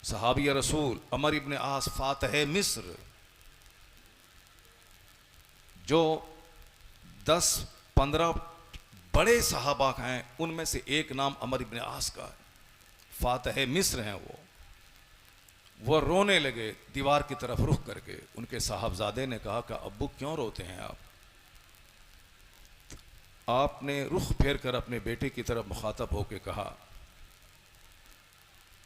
सहाबी रसूल अमर इब्न आस फातह मिस्र, जो 10-15 बड़े सहाबा हैं, उनमें से एक नाम अमर इब्न आस का है, फातह मिस्र हैं वो रोने लगे दीवार की तरफ रुख करके। उनके साहबजादे ने कहा कि अब्बू क्यों रोते हैं आप? आपने रुख फेर कर अपने बेटे की तरफ मुखातब होकर कहा,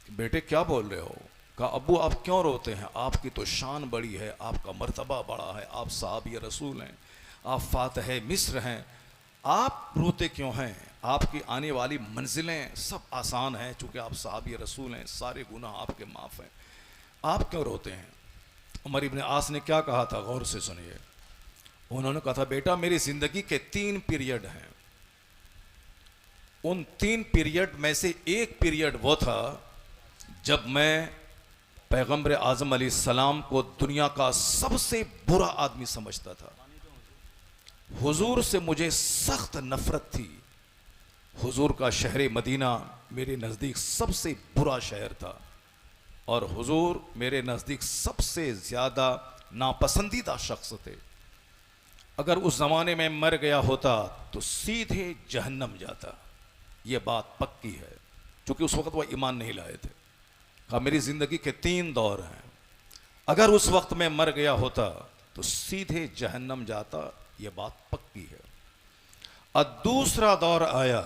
बेटे क्या बोल रहे हो? कहा अब्बू आप क्यों रोते हैं? आपकी तो शान बड़ी है, आपका मर्तबा बड़ा है, आप साहबी रसूल हैं, आप फातह मिस्र हैं, आप रोते क्यों हैं? आपकी आने वाली मंजिलें सब आसान हैं, चूँकि आप साहबी रसूल हैं, सारे गुनाह आपके माफ़ हैं, आप क्यों रोते हैं? उमर इब्न आस ने क्या कहा था, गौर से सुनिए। उन्होंने कहा था, बेटा मेरी ज़िंदगी के 3 पीरियड हैं, उन 3 पीरियड में से एक पीरियड वो था जब मैं पैगम्बर आज़म अलैहिस्सलाम को दुनिया का सबसे बुरा आदमी समझता था। हुजूर से मुझे सख्त नफरत थी। हुजूर का शहर मदीना मेरे नज़दीक सबसे बुरा शहर था और हुजूर मेरे नज़दीक सबसे ज़्यादा नापसंदीदा शख्स थे। अगर उस ज़माने में मर गया होता तो सीधे जहन्नम जाता, ये बात पक्की है, क्योंकि उस वक्त वह ईमान नहीं लाए थे। कहा मेरी ज़िंदगी के 3 दौर हैं, अगर उस वक्त में मर गया होता तो सीधे जहन्नम जाता, ये बात पक्की है। और दूसरा दौर आया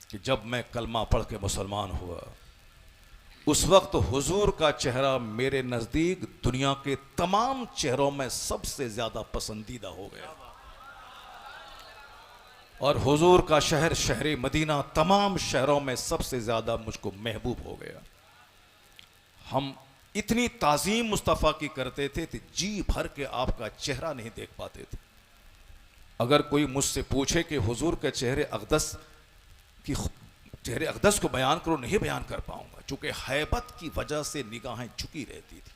कि जब मैं कलमा पढ़ के मुसलमान हुआ, उस वक्त हुजूर का चेहरा मेरे नज़दीक दुनिया के तमाम चेहरों में सबसे ज़्यादा पसंदीदा हो गया और हुजूर का शहर शहर मदीना तमाम शहरों में सबसे ज़्यादा मुझको महबूब हो गया। हम इतनी ताज़ीम मुस्तफ़ा की करते थे कि जी भर के आपका चेहरा नहीं देख पाते थे। अगर कोई मुझसे पूछे कि हुजूर के चेहरे अक़दस को बयान करो, नहीं बयान कर पाऊंगा, चूँकि हैबत की वजह से निगाहें झुकी रहती थी,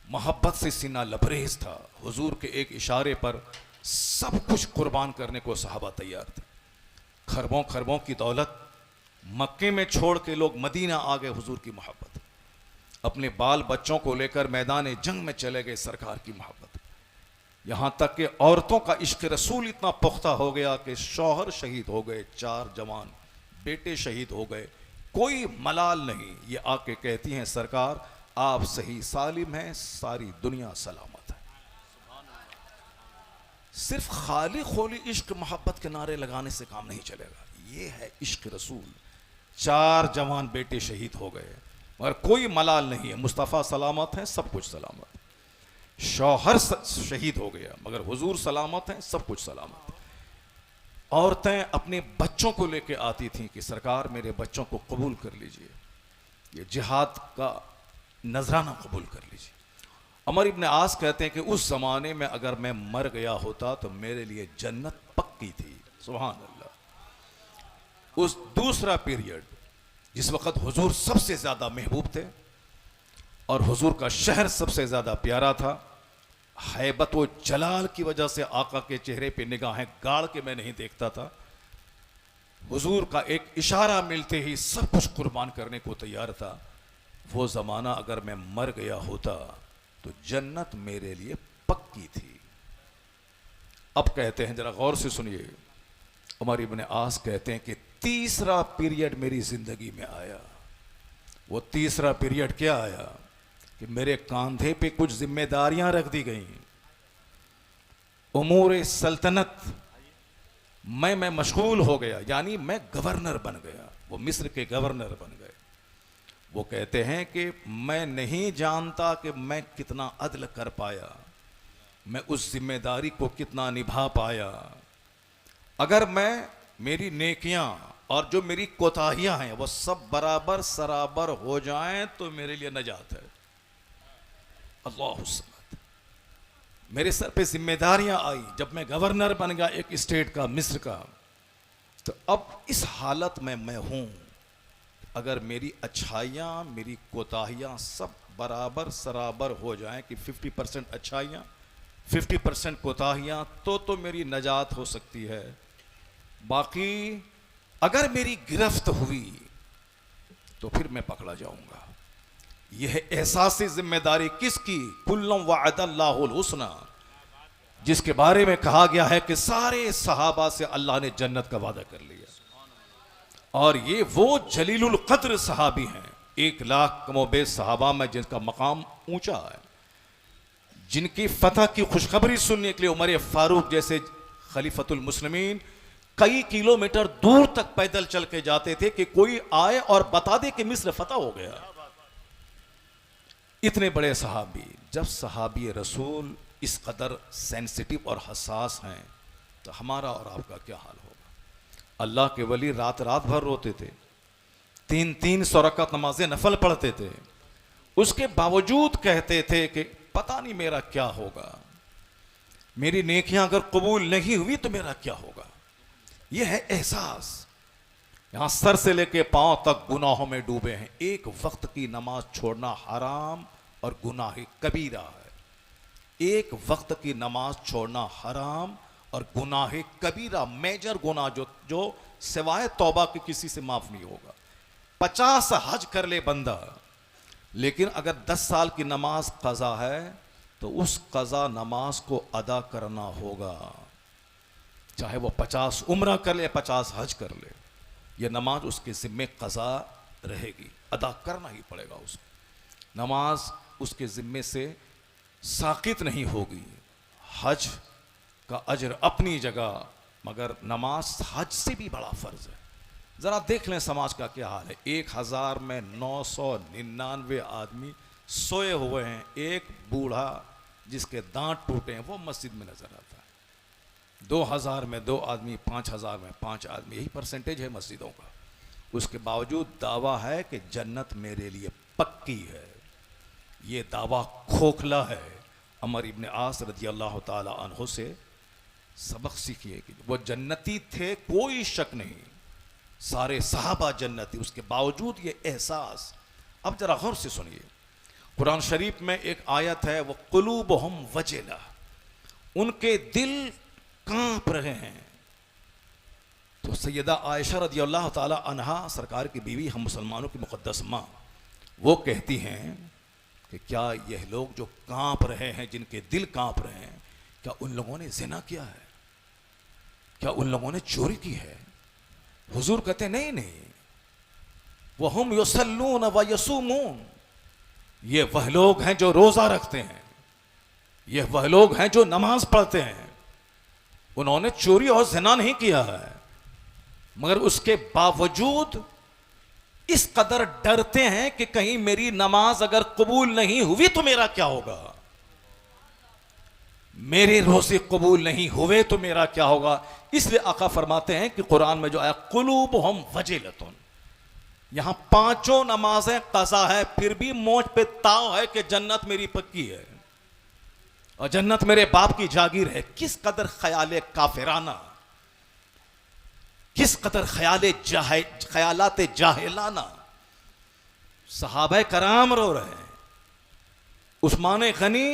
मोहब्बत से सीना लबरेज था। हुजूर के एक इशारे पर सब कुछ कुर्बान करने को सहाबा तैयार थे। खरबों खरबों की दौलत मक्के में छोड़ के लोग मदीना आ गए हुजूर की मोहब्बत, अपने बाल बच्चों को लेकर मैदान जंग में चले गए सरकार की मोहब्बत। यहाँ तक कि औरतों का इश्क रसूल इतना पुख्ता हो गया कि शौहर शहीद हो गए, 4 जवान बेटे शहीद हो गए, कोई मलाल नहीं। ये आके कहती हैं सरकार आप सही सालिम हैं, सारी दुनिया सलामत है। सिर्फ खाली खोली इश्क मोहब्बत के नारे लगाने से काम नहीं चलेगा, ये है इश्क रसूल। 4 जवान बेटे शहीद हो गए मगर कोई मलाल नहीं है, मुस्तफ़ा सलामत हैं, सब कुछ सलामत है। शौहर शहीद हो गया मगर हुजूर सलामत हैं, सब कुछ सलामत है। औरतें अपने बच्चों को लेके आती थीं कि सरकार मेरे बच्चों को कबूल कर लीजिए, ये जिहाद का नजराना कबूल कर लीजिए। अमर इब्न आस कहते हैं कि उस ज़माने में अगर मैं मर गया होता तो मेरे लिए जन्नत पक्की थी। सुभान अल्लाह। उस दूसरा पीरियड जिस वक़्त हुजूर सबसे ज़्यादा महबूब थे और हुजूर का शहर सबसे ज़्यादा प्यारा था, हैबत व जलाल की वजह से आका के चेहरे पे निगाहें गाड़ के मैं नहीं देखता था। हुजूर का एक इशारा मिलते ही सब कुछ कुर्बान करने को तैयार था। वो ज़माना अगर मैं मर गया होता तो जन्नत मेरे लिए पक्की थी। अब कहते हैं, जरा गौर से सुनिए, उमर इब्न आस कहते हैं कि तीसरा पीरियड मेरी ज़िंदगी में आया। वो तीसरा पीरियड क्या आया कि मेरे कांधे पे कुछ जिम्मेदारियां रख दी गई, उमूर सल्तनत मैं मशगूल हो गया, यानी मैं गवर्नर बन गया। वो मिस्र के गवर्नर बन गए। वो कहते हैं कि मैं नहीं जानता कि मैं कितना अदल कर पाया, मैं उस जिम्मेदारी को कितना निभा पाया। अगर मैं मेरी नेकियां और जो मेरी कोताहियां हैं वो सब बराबर सराबर हो जाएं तो मेरे लिए नजात है। अल्लाह समद। मेरे सर पे जिम्मेदारियां आई जब मैं गवर्नर बन गया एक स्टेट का, मिस्र का, तो अब इस हालत में मैं हूं। अगर मेरी अच्छाइयाँ मेरी कोताहियाँ सब बराबर सराबर हो जाएं कि 50% अच्छाइयाँ 50% कोताहियाँ, तो मेरी नजात हो सकती है। बाकी अगर मेरी गिरफ्त हुई तो फिर मैं पकड़ा जाऊंगा। यह एहसासी जिम्मेदारी किसकी? कुल्लुम वअदल्लाहुल हुस्ना, जिसके बारे में कहा गया है कि सारे सहाबा से अल्लाह ने जन्नत का वादा कर लिया। और ये वो जलीलुल कद्र सहाबी हैं, 1,00,000 कमोबेश सहाबा में जिनका मकाम ऊंचा है, जिनकी फतह की खुशखबरी सुनने के लिए उमर फारूक जैसे खलीफतुल मुस्लिमीन कई किलोमीटर दूर तक पैदल चल के जाते थे कि कोई आए और बता दे कि मिस्र फतह हो गया। इतने बड़े सहाबी, जब सहाबी रसूल इस कदर सेंसिटिव और हसास हैं तो हमारा और आपका क्या हाल होगा? अल्लाह के वली रात रात भर रोते थे, 300 रकात नमाज़ें नफल पढ़ते थे, उसके बावजूद कहते थे कि पता नहीं मेरा क्या होगा, मेरी नेकियां अगर कबूल नहीं हुई तो मेरा क्या होगा। यह है एहसास। यहां सर से लेके पांव तक गुनाहों में डूबे हैं। एक वक्त की नमाज छोड़ना हराम और गुनाह कबीरा है। एक वक्त की नमाज छोड़ना हराम और गुनाह कबीरा, मेजर गुनाह जो सिवाय तौबा के किसी से माफ नहीं होगा। 50 हज कर ले बंदा, लेकिन अगर 10 साल की नमाज कज़ा है तो उस कज़ा नमाज को अदा करना होगा, चाहे वो 50 उम्रा कर ले, 50 हज कर ले, यह नमाज उसके ज़िम्मे कज़ा रहेगी, अदा करना ही पड़ेगा उसको। नमाज उसके ज़िम्मे से साकित नहीं होगी। हज का अजर अपनी जगह, मगर नमाज हज से भी बड़ा फ़र्ज है। ज़रा देख लें समाज का क्या हाल है। 1000 में 999 आदमी सोए हुए हैं, एक बूढ़ा जिसके दांत टूटे हैं वो मस्जिद में नजर आता है। 2000 में 2 आदमी, 5000 में 5 आदमी, यही परसेंटेज है मस्जिदों का। उसके बावजूद दावा है कि जन्नत मेरे लिए पक्की है। ये दावा खोखला है। अमर इब्न आस रज़ी अल्लाह ताला अन्हु से सबक सीखिए कि वो जन्नती थे, कोई शक नहीं, सारे सहाबा जन्नती, उसके बावजूद ये एहसास। अब जरा गौर से सुनिए, कुरान शरीफ में एक आयत है, वो कुलूबुहुम वजिला, उनके दिल कांप रहे हैं। तो सैयदा आयशा रज़ी अल्लाह ताला अन्हा, सरकार की बीवी, हम मुसलमानों की मुक़द्दस माँ, वो कहती हैं कि क्या यह लोग जो कांप रहे हैं, जिनके दिल कांप रहे हैं, क्या उन लोगों ने ज़िना किया है? क्या उन लोगों ने चोरी की है? हुजूर कहते नहीं नहीं, वहुम युसल्लून व यसूमून, ये वह लोग हैं जो रोजा रखते हैं, ये वह लोग हैं जो नमाज पढ़ते हैं। उन्होंने चोरी और ज़िना नहीं किया है, मगर उसके बावजूद इस कदर डरते हैं कि कहीं मेरी नमाज अगर कबूल नहीं हुई तो मेरा क्या होगा, मेरे रोजे कबूल नहीं हुए तो मेरा क्या होगा। इसलिए आका फरमाते हैं कि कुरान में जो आया कुलूबुहुम वजिलतुन, यहां 5 नमाजें कज़ा है, फिर भी मोच पे ताव है कि जन्नत मेरी पक्की है और जन्नत मेरे बाप की जागीर है। किस कदर ख्याल काफिराना, किस कदर ख्यालात जाहिलाना। सहाबा कराम रो रहे हैं। उस्मान गनी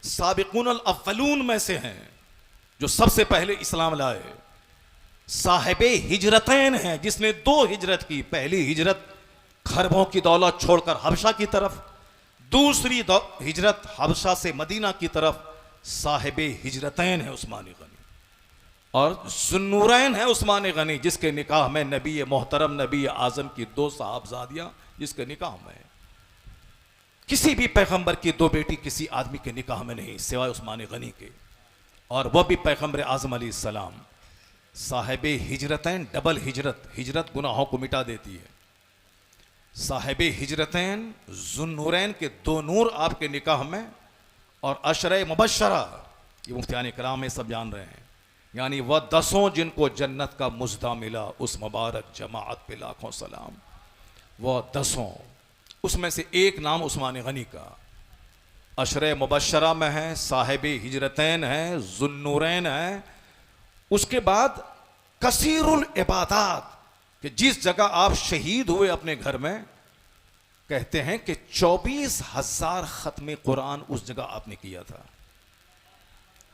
साबिकुन अल अव्वलून में से हैं, जो सबसे पहले इस्लाम लाए। साहिबे हिजरतैन हैं, जिसने 2 हिजरत की। पहली हिजरत खरबों की दौलत छोड़कर हबशा की तरफ, दूसरी हिजरत हबशा से मदीना की तरफ। साहिबे हिजरतैन है उस्मान गनी, और ज़ुन्नूरैन है उस्मान गनी, जिसके निकाह में नबी मोहतरम नबी आज़म की 2 साहबजादियाँ, जिसके निकाह में किसी भी पैगंबर की 2 बेटी किसी आदमी के निकाह में नहीं सिवाय उस्मान गनी के, और वह भी पैगंबर आज़म अलैहिस्सलाम। साहिबे हिजरतैन, डबल हिजरत, हिजरत गुनाहों को मिटा देती है। साहिबे हिजरतैन ज़ुन्नूरैन के 2 नूर आपके निकाह में, और अशरे मुबश्शरा, ये मुफ्तियान कराम में सब जान रहे हैं, यानी वह 10 जिनको जन्नत का मुज़दा मिला, उस मुबारक जमाअत पे लाखों सलाम। वह 10, उसमें से एक नाम उस्मान गनी का अशरे मुबश्शरा में है, साहिबे हिजरतैन है, ज़ुन्नूरैन है। उसके बाद कसीरुल इबादात, कि जिस जगह आप शहीद हुए अपने घर में, कहते हैं कि 24,000 खत्म कुरान उस जगह आपने किया था।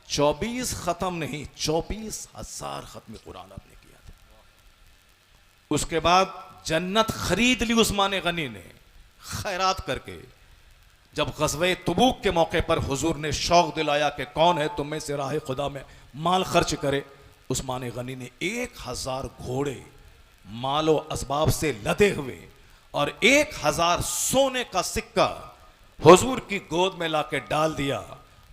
24 खत्म नहीं, 24,000 खत्म कुरान आपने किया था। उसके बाद जन्नत खरीद ली उस्मान गनी ने खैरात करके, जब ग़ज़वे तबूक के मौके पर हुजूर ने शौक़ दिलाया कि कौन है तुम में से राह खुदा में माल खर्च करे, उस्मान गनी ने 1000 घोड़े मालो असबाब से लदे हुए और 1000 सोने का सिक्का हुजूर की गोद में लाके डाल दिया।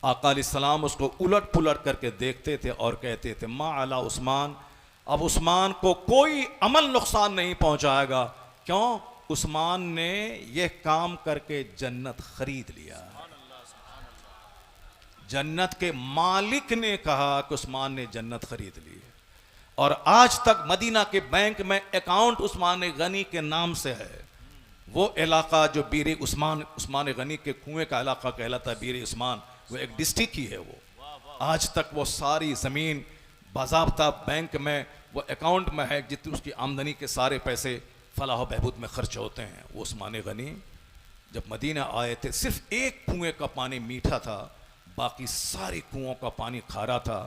आका अलैहिस्सलाम उसको उलट पुलट करके देखते थे और कहते थे मा अला उस्मान, अब उस्मान को कोई अमल नुकसान नहीं पहुंचाएगा। क्यों? उस्मान ने यह काम करके जन्नत खरीद लिया। जन्नत के मालिक ने कहा कि उस्मान ने जन्नत खरीद ली। और आज तक मदीना के बैंक में अकाउंट उस्मान गनी के नाम से है। वो इलाका जो बीर उस्मान गनी के कुएं का इलाका कहलाता है, बीर उस्मान, वो एक डिस्ट्रिक्ट ही है। वो आज तक वो सारी ज़मीन बाज़ाब्ता बैंक में वो अकाउंट में है, जितनी उसकी आमदनी के सारे पैसे फलाह बहबूद में खर्च होते हैं। वो उस्मान गनी जब मदीना आए थे, सिर्फ एक कुएं का पानी मीठा था, बाकी सारे कुओं का पानी खारा था।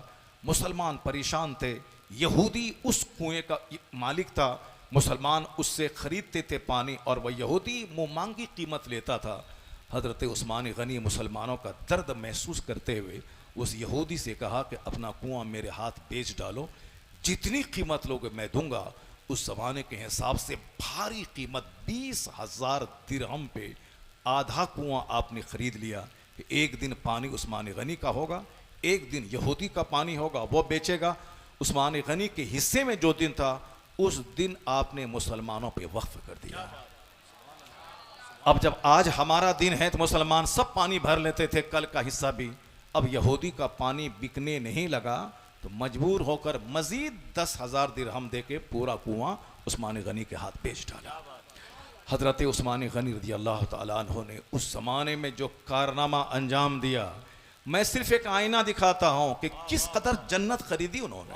मुसलमान परेशान थे। यहूदी उस कुएं का मालिक था, मुसलमान उससे ख़रीदते थे पानी और वह यहूदी मुँह मांगी कीमत लेता था। हज़रत उस्मान गनी मुसलमानों का दर्द महसूस करते हुए उस यहूदी से कहा कि अपना कुआं मेरे हाथ बेच डालो, जितनी कीमत लोगे मैं दूंगा। उस ज़माने के हिसाब से भारी कीमत 20,000 दिरहम पे आधा कुआं आपने ख़रीद लिया कि एक दिन पानी उस्मान गनी का होगा, एक दिन यहूदी का पानी होगा, वो बेचेगा। उस्मान गनी के हिस्से में जो दिन था, उस दिन आपने मुसलमानों पे वक्फ कर दिया। अब जब आज हमारा दिन है तो मुसलमान सब पानी भर लेते थे, कल का हिस्सा भी। अब यहूदी का पानी बिकने नहीं लगा तो मजबूर होकर मजीद 10,000 दिरहम दे के पूरा कुआं उस्मान गनी के हाथ बेच डाला। हज़रत उस्मान गनी रज़ी अल्लाह तआला अन्हु ने उस ज़माने में जो कारनामा अंजाम दिया, मैं सिर्फ एक आईना दिखाता हूँ कि किस कदर जन्नत खरीदी उन्होंने,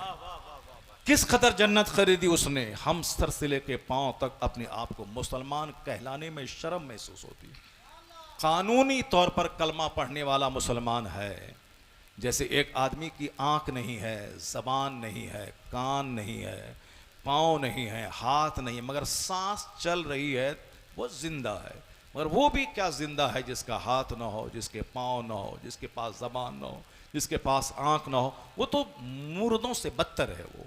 किस कदर जन्नत खरीदी उसने। हम सर से लेके पांव तक अपने आप को मुसलमान कहलाने में शर्म महसूस होती। कानूनी तौर पर कलमा पढ़ने वाला मुसलमान है। जैसे एक आदमी की आंख नहीं है, ज़बान नहीं है, कान नहीं है, पाँव नहीं है, हाथ नहीं है, मगर सांस चल रही है, वो जिंदा है। मगर वो भी क्या जिंदा है जिसका हाथ ना हो, जिसके पाँव ना हो, जिसके पास ज़बान ना हो, जिसके पास आंख ना हो, वो तो मुर्दों से बदतर है वो।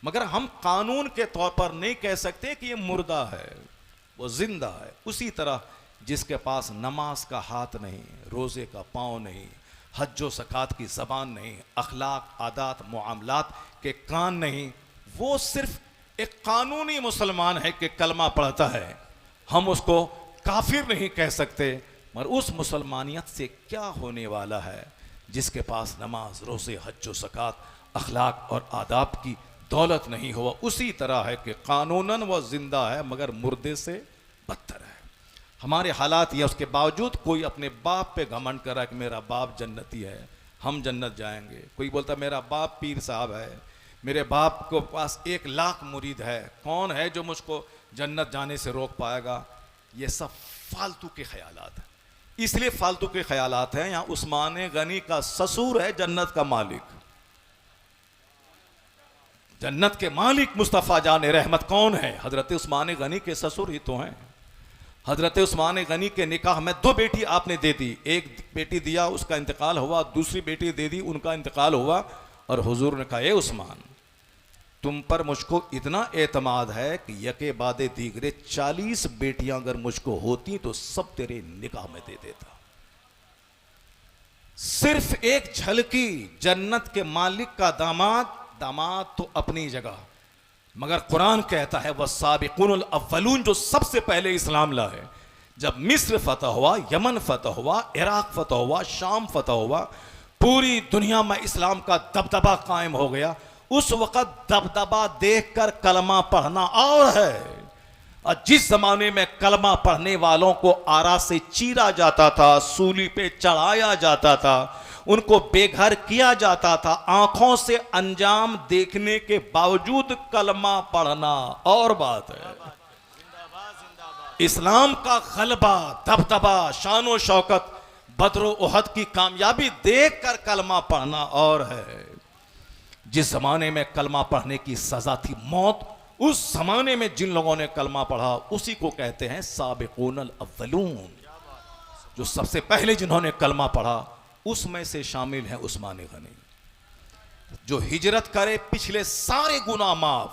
मगर हम कानून के तौर पर नहीं कह सकते कि ये मुर्दा है, वो जिंदा है। उसी तरह जिसके पास नमाज का हाथ नहीं, रोज़े का पाँव नहीं, हज्जो ज़कात की ज़बान नहीं, अखलाक आदात मुआमलात के कान नहीं, वो सिर्फ एक कानूनी मुसलमान है कि कलमा पढ़ता है। हम उसको काफिर नहीं कह सकते। मगर उस मुसलमानियत से क्या होने वाला है जिसके पास नमाज, रोज़े, हज्जो ज़कात, अखलाक और आदाब की दौलत नहीं हुआ। उसी तरह है कि कानूनन वह जिंदा है मगर मुर्दे से बदतर है। हमारे हालात ये, उसके बावजूद कोई अपने बाप पे घमंड कर रहा है कि मेरा बाप जन्नती है, हम जन्नत जाएंगे। कोई बोलता मेरा बाप पीर साहब है, मेरे बाप को पास 1 लाख मुरीद है, कौन है जो मुझको जन्नत जाने से रोक पाएगा। ये सब फालतू के ख्यालात हैं। इसलिए फालतू के ख्यालात हैं। यहाँ उस्मान गनी का ससुर है जन्नत का मालिक। जन्नत के मालिक मुस्तफ़ा जान रहमत कौन है? हजरत उस्मान गनी के ससुर ही तो हैं। हजरत उस्मान गनी के निकाह में 2 बेटी आपने दे दी। एक बेटी दिया, उसका इंतकाल हुआ, दूसरी बेटी दे दी, उनका इंतकाल हुआ। और हुजूर ने कहा, ए उस्मान, तुम पर मुझको इतना एतमाद है कि यके बादे दीगरे 40 बेटियां अगर मुझको होती तो सब तेरे निकाह में दे देता। सिर्फ एक झलकी जन्नत के मालिक का दामाद तो अपनी जगह, मगर कुरान कहता है वस्साबिकूनुल अव्वलून, जो सबसे पहले इस्लाम लाए। जब मिस्र फतह हुआ, यमन फतह हुआ, इराक फतह हुआ, शाम फतह हुआ, पूरी दुनिया में इस्लाम का दबदबा कायम हो गया। उस वक़्त दबदबा देखकर कलमा पढ़ना और है। और जिस जमाने में कलमा पढ़ने वालों को आरा से चीरा जाता था, सूली पे चढ़ाया जाता था, उनको बेघर किया जाता था, आंखों से अंजाम देखने के बावजूद कलमा पढ़ना और बात है। इस्लाम का गलबा, दबदबा, शानो शौकत, बदरो उहद की कामयाबी देखकर कलमा पढ़ना और है। जिस जमाने में कलमा पढ़ने की सजा थी मौत, उस जमाने में जिन लोगों ने कलमा पढ़ा उसी को कहते हैं साबिकूनल अव्वलून। जो सबसे पहले जिन्होंने कलमा पढ़ा उसमें से शामिल है उस्मान गनी। जो हिजरत करे पिछले सारे गुनाह माफ,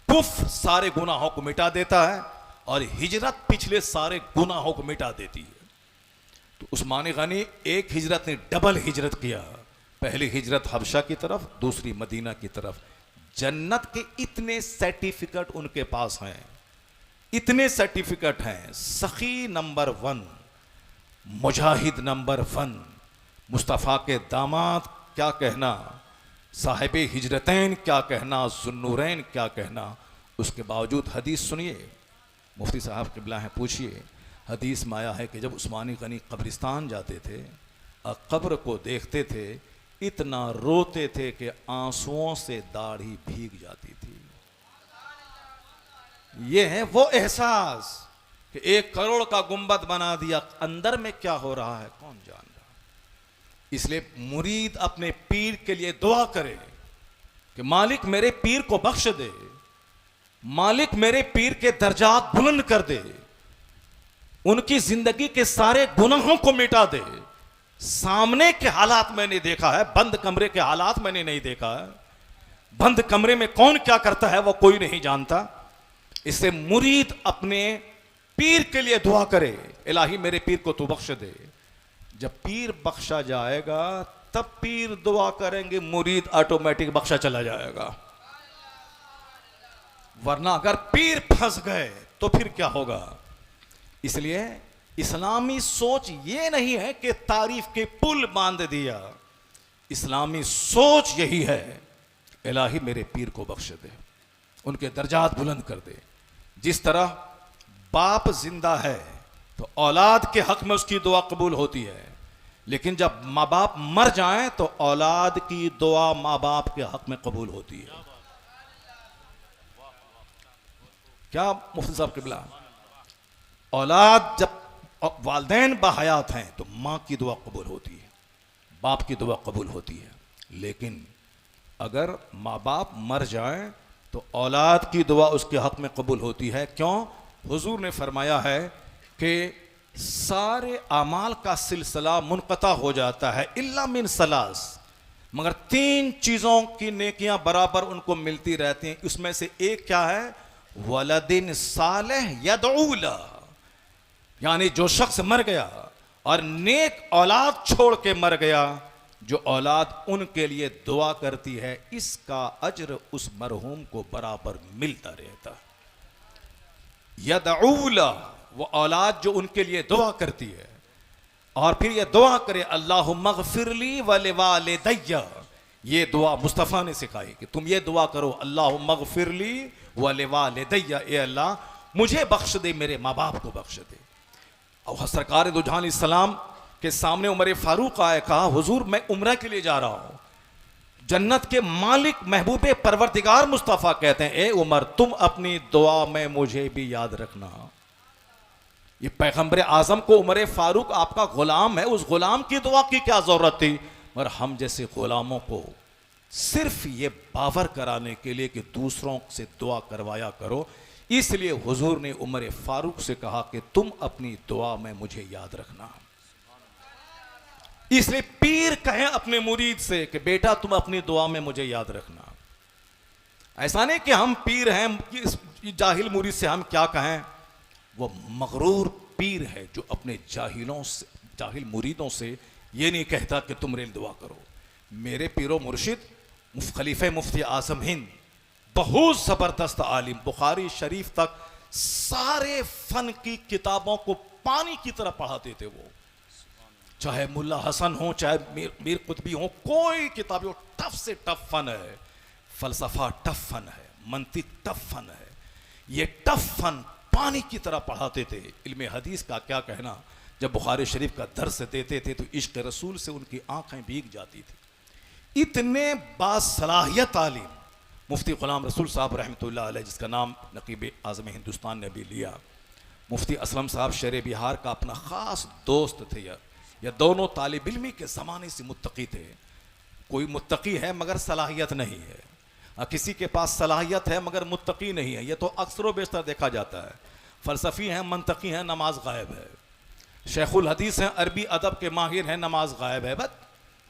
कुफ्र सारे गुनाहों को मिटा देता है और हिजरत पिछले सारे गुनाहों को मिटा देती है। तो उस्मान गनी एक हिजरत ने डबल हिजरत किया, पहली हिजरत हबशा की तरफ, दूसरी मदीना की तरफ। जन्नत के इतने सर्टिफिकेट उनके पास हैं, इतने सर्टिफिकेट हैं। सखी नंबर 1, मुजाहिद नंबर 1, मुस्तफ़ा के दामाद क्या कहना, साहिब हिजरतैन क्या कहना, ज़ुन्नूरैन क्या कहना। उसके बावजूद हदीस सुनिए, मुफ्ती साहब क़िबला हैं, पूछिए। हदीस में आया है कि जब उस्मान गनी कब्रिस्तान जाते थे और कब्र को देखते थे, इतना रोते थे कि आंसुओं से दाढ़ी भीग जाती थी। ये है वो एहसास कि 1 करोड़ का गुंबद बना दिया, अंदर में क्या हो रहा है कौन जान रहा। इसलिए मुरीद अपने पीर के लिए दुआ करे कि मालिक मेरे पीर को बख्श दे, मालिक मेरे पीर के दर्जात बुलंद कर दे, उनकी जिंदगी के सारे गुनाहों को मिटा दे। सामने के हालात मैंने देखा है, बंद कमरे के हालात मैंने नहीं देखा है। बंद कमरे में कौन क्या करता है वो कोई नहीं जानता। इससे मुरीद अपने पीर के लिए दुआ करे, इलाही मेरे पीर को तू बख्श दे। जब पीर बख्शा जाएगा तब पीर दुआ करेंगे, मुरीद ऑटोमेटिक बख्शा चला जाएगा। वरना अगर पीर फंस गए तो फिर क्या होगा। इसलिए इस्लामी सोच ये नहीं है कि तारीफ के पुल बांध दिया, इस्लामी सोच यही है इलाही मेरे पीर को बख्श दे, उनके दर्जात बुलंद कर दे। जिस तरह बाप जिंदा है तो औलाद के हक में उसकी दुआ कबूल होती है, लेकिन जब माँ बाप मर जाएं तो औलाद की दुआ माँ बाप के हक में कबूल होती है। क्या मुफ्ती साहब क़िबला, औलाद जब वालिदैन बाहयात हैं तो माँ की दुआ कबूल होती है, बाप की दुआ कबूल होती है। लेकिन अगर माँ बाप मर जाएं तो औलाद की दुआ उसके हक में कबूल होती है। क्यों? हुजूर ने फरमाया है कि सारे अमाल का सिलसिला मुनक़ता हो जाता है इल्ला मिन सलास, मगर 3 चीज़ों की नेकियां बराबर उनको मिलती रहती हैं। उसमें से एक क्या है? वलदिन सालेह यदऊ ला, यानी जो शख्स मर गया और नेक औलाद छोड़ के मर गया, जो औलाद उनके लिए दुआ करती है, इसका अज्र उस मरहूम को बराबर मिलता रहता। यदऊ ला, वो औलाद जो उनके लिए दुआ करती है और फिर ये दुआ करे अल्लाहुम्मा ग़फ़िरली व लिवालिदैया। ये दुआ मुस्तफ़ा ने सिखाई कि तुम ये दुआ करो, अल्लाहुम्मा ग़फ़िरली व लिवालिदैया, ए अल्लाह मुझे बख्श दे, मेरे माँ बाप को बख्श दे। और सरकार दो जहां इस्लाम के सामने उमर फारूक आए, कहा हुजूर मैं उम्रा के लिए जा रहा हूं। जन्नत के मालिक महबूब परवरदिगार मुस्तफ़ा कहते हैं, ए उमर तुम अपनी दुआ में मुझे भी याद रखना। ये पैगंबर आजम को उमर फारूक आपका गुलाम है, उस गुलाम की दुआ की क्या जरूरत थी। मगर हम जैसे गुलामों को सिर्फ ये बावर कराने के लिए कि दूसरों से दुआ करवाया करो, इसलिए हुजूर ने उमर फारूक से कहा कि तुम अपनी दुआ में मुझे याद रखना। इसलिए पीर कहें अपने मुरीद से कि बेटा तुम अपनी दुआ में मुझे याद रखना। ऐसा नहीं कि हम पीर हैं कि जाहिल मुरीद से हम क्या कहें। वो मगरूर पीर है जो अपने जाहिल मुरीदों से ये नहीं कहता कि तुम मेरे लिए दुआ करो। मेरे पीरो मुर्शिद खलीफे मुफ्ती आज़म हिंद बहुत ज़बरदस्त आलिम, बुखारी शरीफ तक सारे फ़न की किताबों को पानी की तरह पढ़ाते थे वो, चाहे मुल्ला हसन हो चाहे मीर कुतबी हो, कोई किताब हो, टफ से टफ फ़न है। फ़लसफ़ा टफ फ़न है, मंतिक टफ फ़न है, ये टफ फ़न पानी की तरह पढ़ाते थे। इल्म हदीस का क्या कहना, जब बुखारी शरीफ का दर्स देते थे तो इश्क रसूल से उनकी आंखें भीग जाती थी। इतने बासलाहियत आलिम मुफ्ती ग़ुलाम रसूल साहब रहमतुल्लाह अलैह, जिसका नाम नकीब आज़म हिंदुस्तान ने भी लिया। मुफ्ती असलम साहब शेर बिहार का अपना ख़ास दोस्त थे। यह दोनों तालिब इल्मी के ज़माने से मुत्तकी थे। कोई मुत्तकी है मगर सलाहियत नहीं है, किसी के पास सलाहियत है मगर मुत्तकी नहीं है, यह तो अक्सर बेशतर देखा जाता है। फ़लसफ़ी हैं, मंतकी हैं, नमाज गायब है। शेखुल हदीस हैं, अरबी अदब के माहिर हैं, नमाज गायब है। बस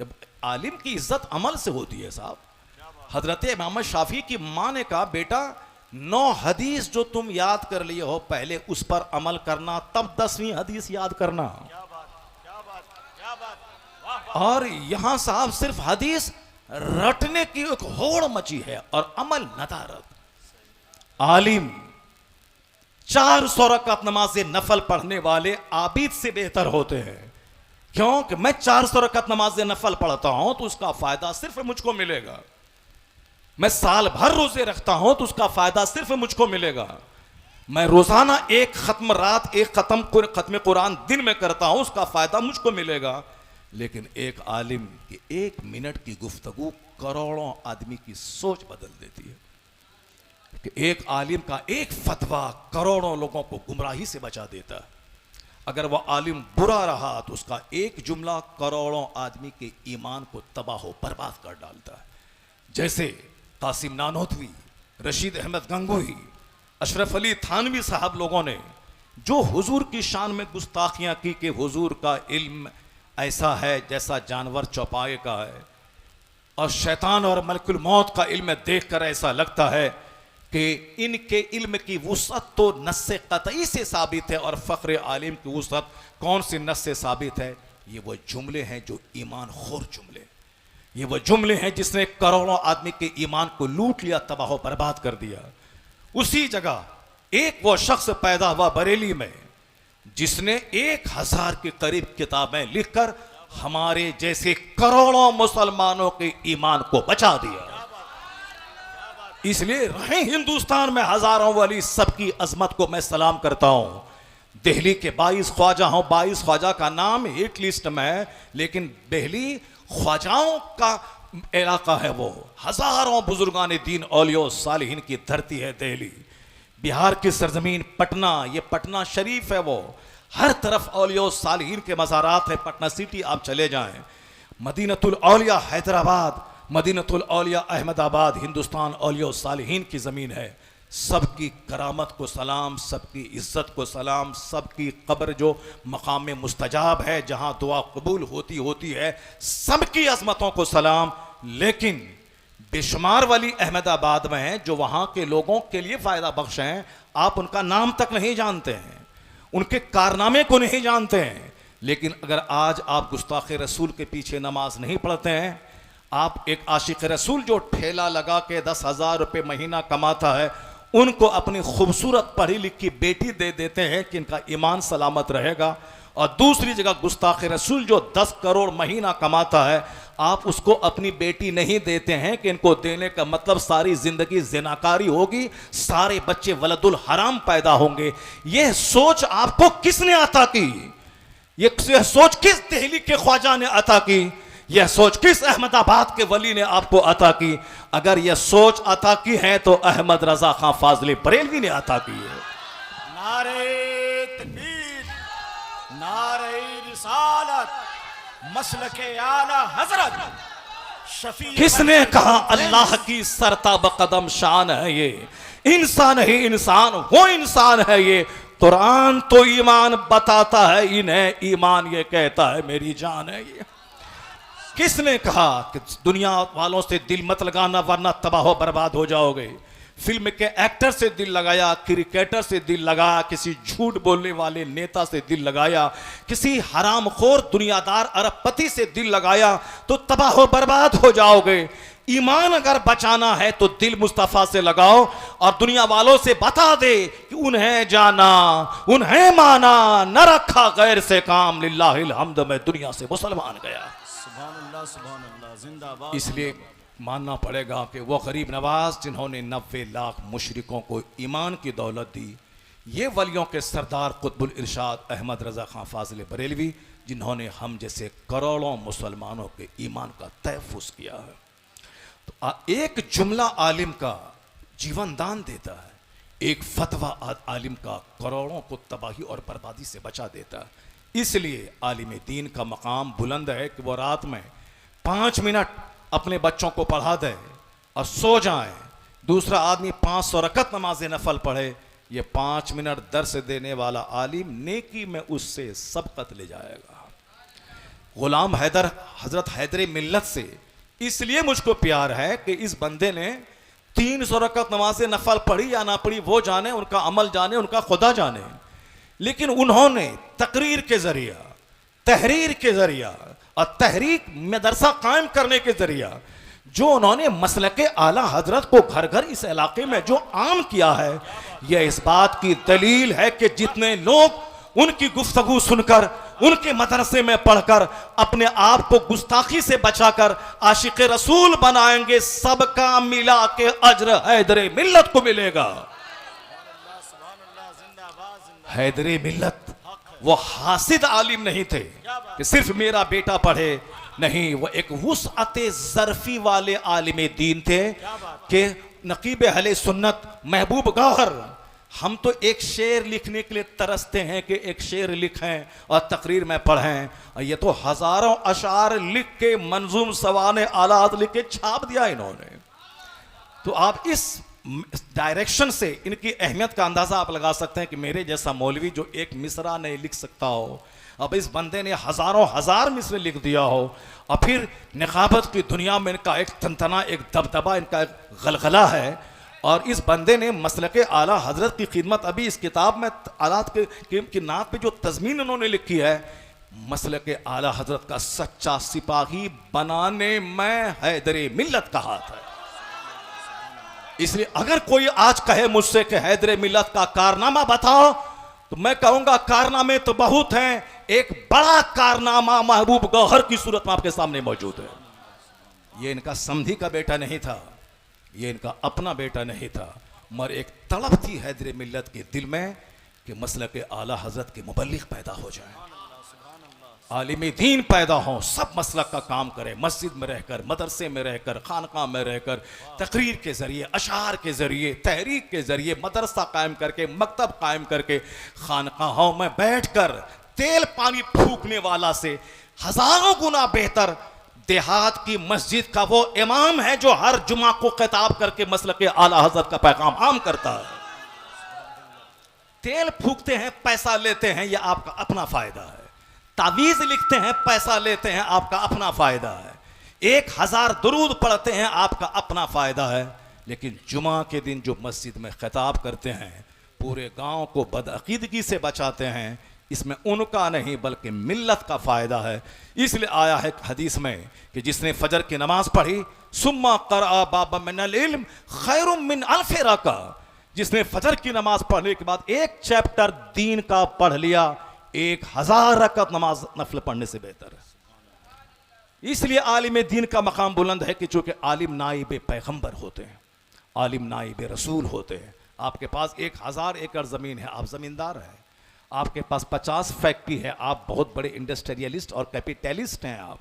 जब आलिम की इज्जत अमल से होती है साहब। हजरत इमाम शाफी की माँ ने कहा, बेटा 9 हदीस जो तुम याद कर लिए हो पहले उस पर अमल करना, तब 10वीं हदीस याद करना। और यहां साहब सिर्फ हदीस रटने की एक होड़ मची है और अमल नदारत। आलिम 400 रकात नमाज नफल पढ़ने वाले आबिद से बेहतर होते हैं। क्योंकि मैं 400 रकात नमाज नफल पढ़ता हूं तो उसका फायदा सिर्फ मुझको मिलेगा। मैं साल भर रोजे रखता हूं तो उसका फायदा सिर्फ मुझको मिलेगा। मैं रोजाना एक खत्म रात, एक खत्म कुरान दिन में करता हूं, उसका फायदा मुझको मिलेगा। लेकिन एक आलिम की 1 मिनट की गुफ्तगू करोड़ों आदमी की सोच बदल देती है। कि एक आलिम का एक फतवा करोड़ों लोगों को गुमराही से बचा देता है। अगर वह आलिम बुरा रहा तो उसका एक जुमला करोड़ों आदमी के ईमान को तबाह बर्बाद कर डालता है। जैसे कासिम नानोतवी, रशीद अहमद गंगोही, अशरफ अली थानवी साहब लोगों ने जो हुजूर की शान में गुस्ताखियां की कि हुजूर का इल्म ऐसा है जैसा जानवर चौपाए का है, और शैतान और मलकुल मौत का इल्म देखकर ऐसा लगता है कि इनके इल्म की वुसअत तो नस्से कतई से साबित है, और फ़ख्र आलिम की वुसअत कौन सी नस से साबित है? ये वो जुमले हैं जो ईमान खोर जुमले, ये वो जुमले हैं जिसने करोड़ों आदमी के ईमान को लूट लिया, तबाह बर्बाद कर दिया। उसी जगह एक वो शख्स पैदा हुआ बरेली में जिसने 1000 के करीब किताबें लिखकर हमारे जैसे करोड़ों मुसलमानों के ईमान को बचा दिया। इसलिए रहे हिंदुस्तान में हजारों वाली, सबकी अजमत को मैं सलाम करता हूं। दिल्ली के 22 ख्वाजा हूं, 22 ख्वाजा का नाम हिट लिस्ट में है, लेकिन दिल्ली ख्वाजाओं का इलाका है। वो हजारों बुजुर्गान दीन औलिया सालिहीन की धरती है दिल्ली। बिहार की सरजमीन पटना, ये पटना शरीफ है, वो हर तरफ औलिया सालिहीन के मज़ारात है। पटना सिटी आप चले जाएं, मदीनतुल औलिया हैदराबाद, मदीनतुल औलिया अहमदाबाद, हिंदुस्तान औलिया सालिहीन की ज़मीन है। सबकी करामत को सलाम, सबकी इज्जत को सलाम, सबकी कब्र जो मकाम मुस्तजाब है जहाँ दुआ कबूल होती है, सबकी अजमतों को सलाम। लेकिन बेशुमार वाली अहमदाबाद में हैं जो वहाँ के लोगों के लिए फ़ायदा बख्श हैं। आप उनका नाम तक नहीं जानते हैं, उनके कारनामे को नहीं जानते हैं। लेकिन अगर आज आप गुस्ताखे रसूल के पीछे नमाज नहीं पढ़ते हैं, आप एक आशिक रसूल जो ठेला लगा के 10,000 रुपये महीना कमाता है, उनको अपनी खूबसूरत पढ़ी लिखी बेटी दे देते हैं कि इनका ईमान सलामत रहेगा, और दूसरी जगह गुस्ताखे रसूल जो 10 करोड़ महीना कमाता है, आप उसको अपनी बेटी नहीं देते हैं कि इनको देने का मतलब सारी जिंदगी जिनाकारी होगी, सारे बच्चे वलदुल हराम पैदा होंगे। यह सोच आपको किसने अता की? यह सोच किस दिल्ली के ख्वाजा ने अता की? यह सोच किस अहमदाबाद के वली ने आपको अता की? अगर यह सोच अता की है तो अहमद रजा खां फाजली बरेलवी ने अता की है। नारे तकबीर, नारे रिसालत, मसलके आला हजरत शफी। किसने कहा अल्लाह की सरताब कदम शान है ये? इंसान ही इंसान, वो इंसान है ये। कुरान तो ईमान बताता है इन्हें, ईमान ये कहता है मेरी जान है ये। किसने कहा कि दुनिया वालों से दिल मत लगाना वरना तबाह बर्बाद हो जाओगे? फिल्म के एक्टर से दिल लगाया, क्रिकेटर से दिल लगाया, किसी झूठ बोलने वाले नेता से दिल लगाया, किसी हरामखोर दुनियादार अरबपति से दिल लगाया तो तबाह बर्बाद हो जाओगे। ईमान अगर बचाना है तो दिल मुस्तफ़ा से लगाओ और दुनिया वालों से बता दे कि उन्हें जाना, उन्हें माना, न रखा गैर से काम, लिल्लाहिल हम्द, मैं दुनिया से मुसलमान गया। सुभान अल्लाह, जिंदाबाद। इसलिए मानना पड़ेगा कि वो गरीब नवाज जिन्होंने 90 लाख मुशरिकों को ईमान की दौलत दी, ये वलियों के सरदार कुतुबुल इरशाद अहमद रजा खां फाजिल बरेलवी जिन्होंने हम जैसे करोड़ों मुसलमानों के ईमान का तहफ़्फ़ुज़ किया है। तो एक जुमला आलिम का जीवन दान देता है, एक फतवा आलिम का करोड़ों को तबाही और बर्बादी से बचा देता है। इसलिए आलिम दीन का मकाम बुलंद है कि वो रात में 5 मिनट अपने बच्चों को पढ़ा दे और सो जाए। दूसरा आदमी 500 रकत नमाज नफल पढ़े, ये 5 मिनट दर्स देने वाला आलिम नेकी में उससे सबकत ले जाएगा। गुलाम हैदर, हजरत हैदर मिल्लत से इसलिए मुझको प्यार है कि इस बंदे ने 300 रकअत नमाज़े नफल पढ़ी या ना पढ़ी वो जाने, उनका अमल जाने, उनका खुदा जाने, लेकिन उन्होंने तकरीर के जरिया, तहरीर के जरिया और तहरीक मदरसा कायम करने के जरिया जो उन्होंने मसलके आला हजरत को घर घर इस इलाके में जो आम किया है, यह इस बात की दलील है कि जितने लोग उनकी गुफ्तगू सुनकर, उनके मदरसे में पढ़कर अपने आप को गुस्ताखी से बचाकर आशिक रसूल बनाएंगे, सबका मिला के अज्र हैदर मिल्लत को मिलेगा। हैदर मिल्लत वो हासिद आलिम नहीं थे कि सिर्फ मेरा बेटा पढ़े, नहीं, वो एक वुसअते ज़र्फी वाले आलिम दीन थे कि नकीब अहले सुन्नत महबूब गौहर, हम तो एक शेर लिखने के लिए तरसते हैं कि एक शेर लिखें और तकरीर में पढ़ें, और ये तो हजारों अशार लिख के मंजूम सवाने आलात लिख के छाप दिया इन्होंने। तो आप इस डायरेक्शन से इनकी अहमियत का अंदाजा आप लगा सकते हैं कि मेरे जैसा मौलवी जो एक मिसरा नहीं लिख सकता हो, अब इस बंदे ने हजारों हजार मिसरे लिख दिया हो, और फिर निकाबत की दुनिया में इनका एक तंतना, एक दबदबा, इनका एक गलगला है, और इस बंदे ने मसलके आला हजरत की खिदमत, अभी इस किताब में आलात की नात पे जो तज़मीन उन्होंने लिखी है, मसलके आला हजरत का सच्चा सिपाही बनाने में हैदर मिल्लत का हाथ है। इसलिए अगर कोई आज कहे मुझसे कि हैदर मिल्लत का कारनामा बताओ, तो मैं कहूंगा कारनामे तो बहुत हैं, एक बड़ा कारनामा महबूब गौहर की सूरत में आपके सामने मौजूद है। ये इनका समधी का बेटा नहीं था, ये इनका अपना बेटा नहीं था, मगर एक तड़प थी हैदर मिल्लत के दिल में कि मसलके आला हजरत के मुबल्लिग पैदा हो जाए, आलिम दीन पैदा हों, सब मसलक का काम करें, मस्जिद में रहकर, मदरसे में रहकर, खानका में रहकर, तकरीर के जरिए, अशार के जरिए, तहरीक के जरिए मदरसा कायम करके, मकतब कायम करके, खानकाहों में बैठकर तेल पानी फूकने वाला से हजारों गुना बेहतर देहात की मस्जिद का वो इमाम है जो हर जुमा को खिताब करके मसलके आला हजरत का पैगाम आम करता है। तेल फूकते हैं, पैसा लेते हैं, यह आपका अपना फायदा है, तावीज लिखते हैं, पैसा लेते हैं, आपका अपना फायदा है, 1000 दुरूद पढ़ते हैं, आपका अपना फायदा है, लेकिन जुमा के दिन जो मस्जिद में खिताब करते हैं, पूरे गांव को बदअकीदगी से बचाते हैं, इसमें उनका नहीं बल्कि मिल्लत का फायदा है। इसलिए आया है हदीस में कि जिसने फजर की नमाज पढ़ी, सुम्मा क़रअ बाब मिनल इल्म खैरुम मिन अल्फ़ रका, जिसने फजर की नमाज पढ़ने के बाद एक चैप्टर दीन का पढ़ लिया, 1000 रकअत नमाज नफल पढ़ने से बेहतर है। इसलिए आलिम दीन का मकाम बुलंद है कि चूंकि आलिम नाइब पैगंबर होते हैं, आलिम नाइब रसूल होते हैं। आपके पास 1000 एकड़ ज़मीन है, आप ज़मींदार हैं, आपके पास 50 फैक्ट्री है, आप बहुत बड़े इंडस्ट्रियलिस्ट और कैपिटलिस्ट हैं,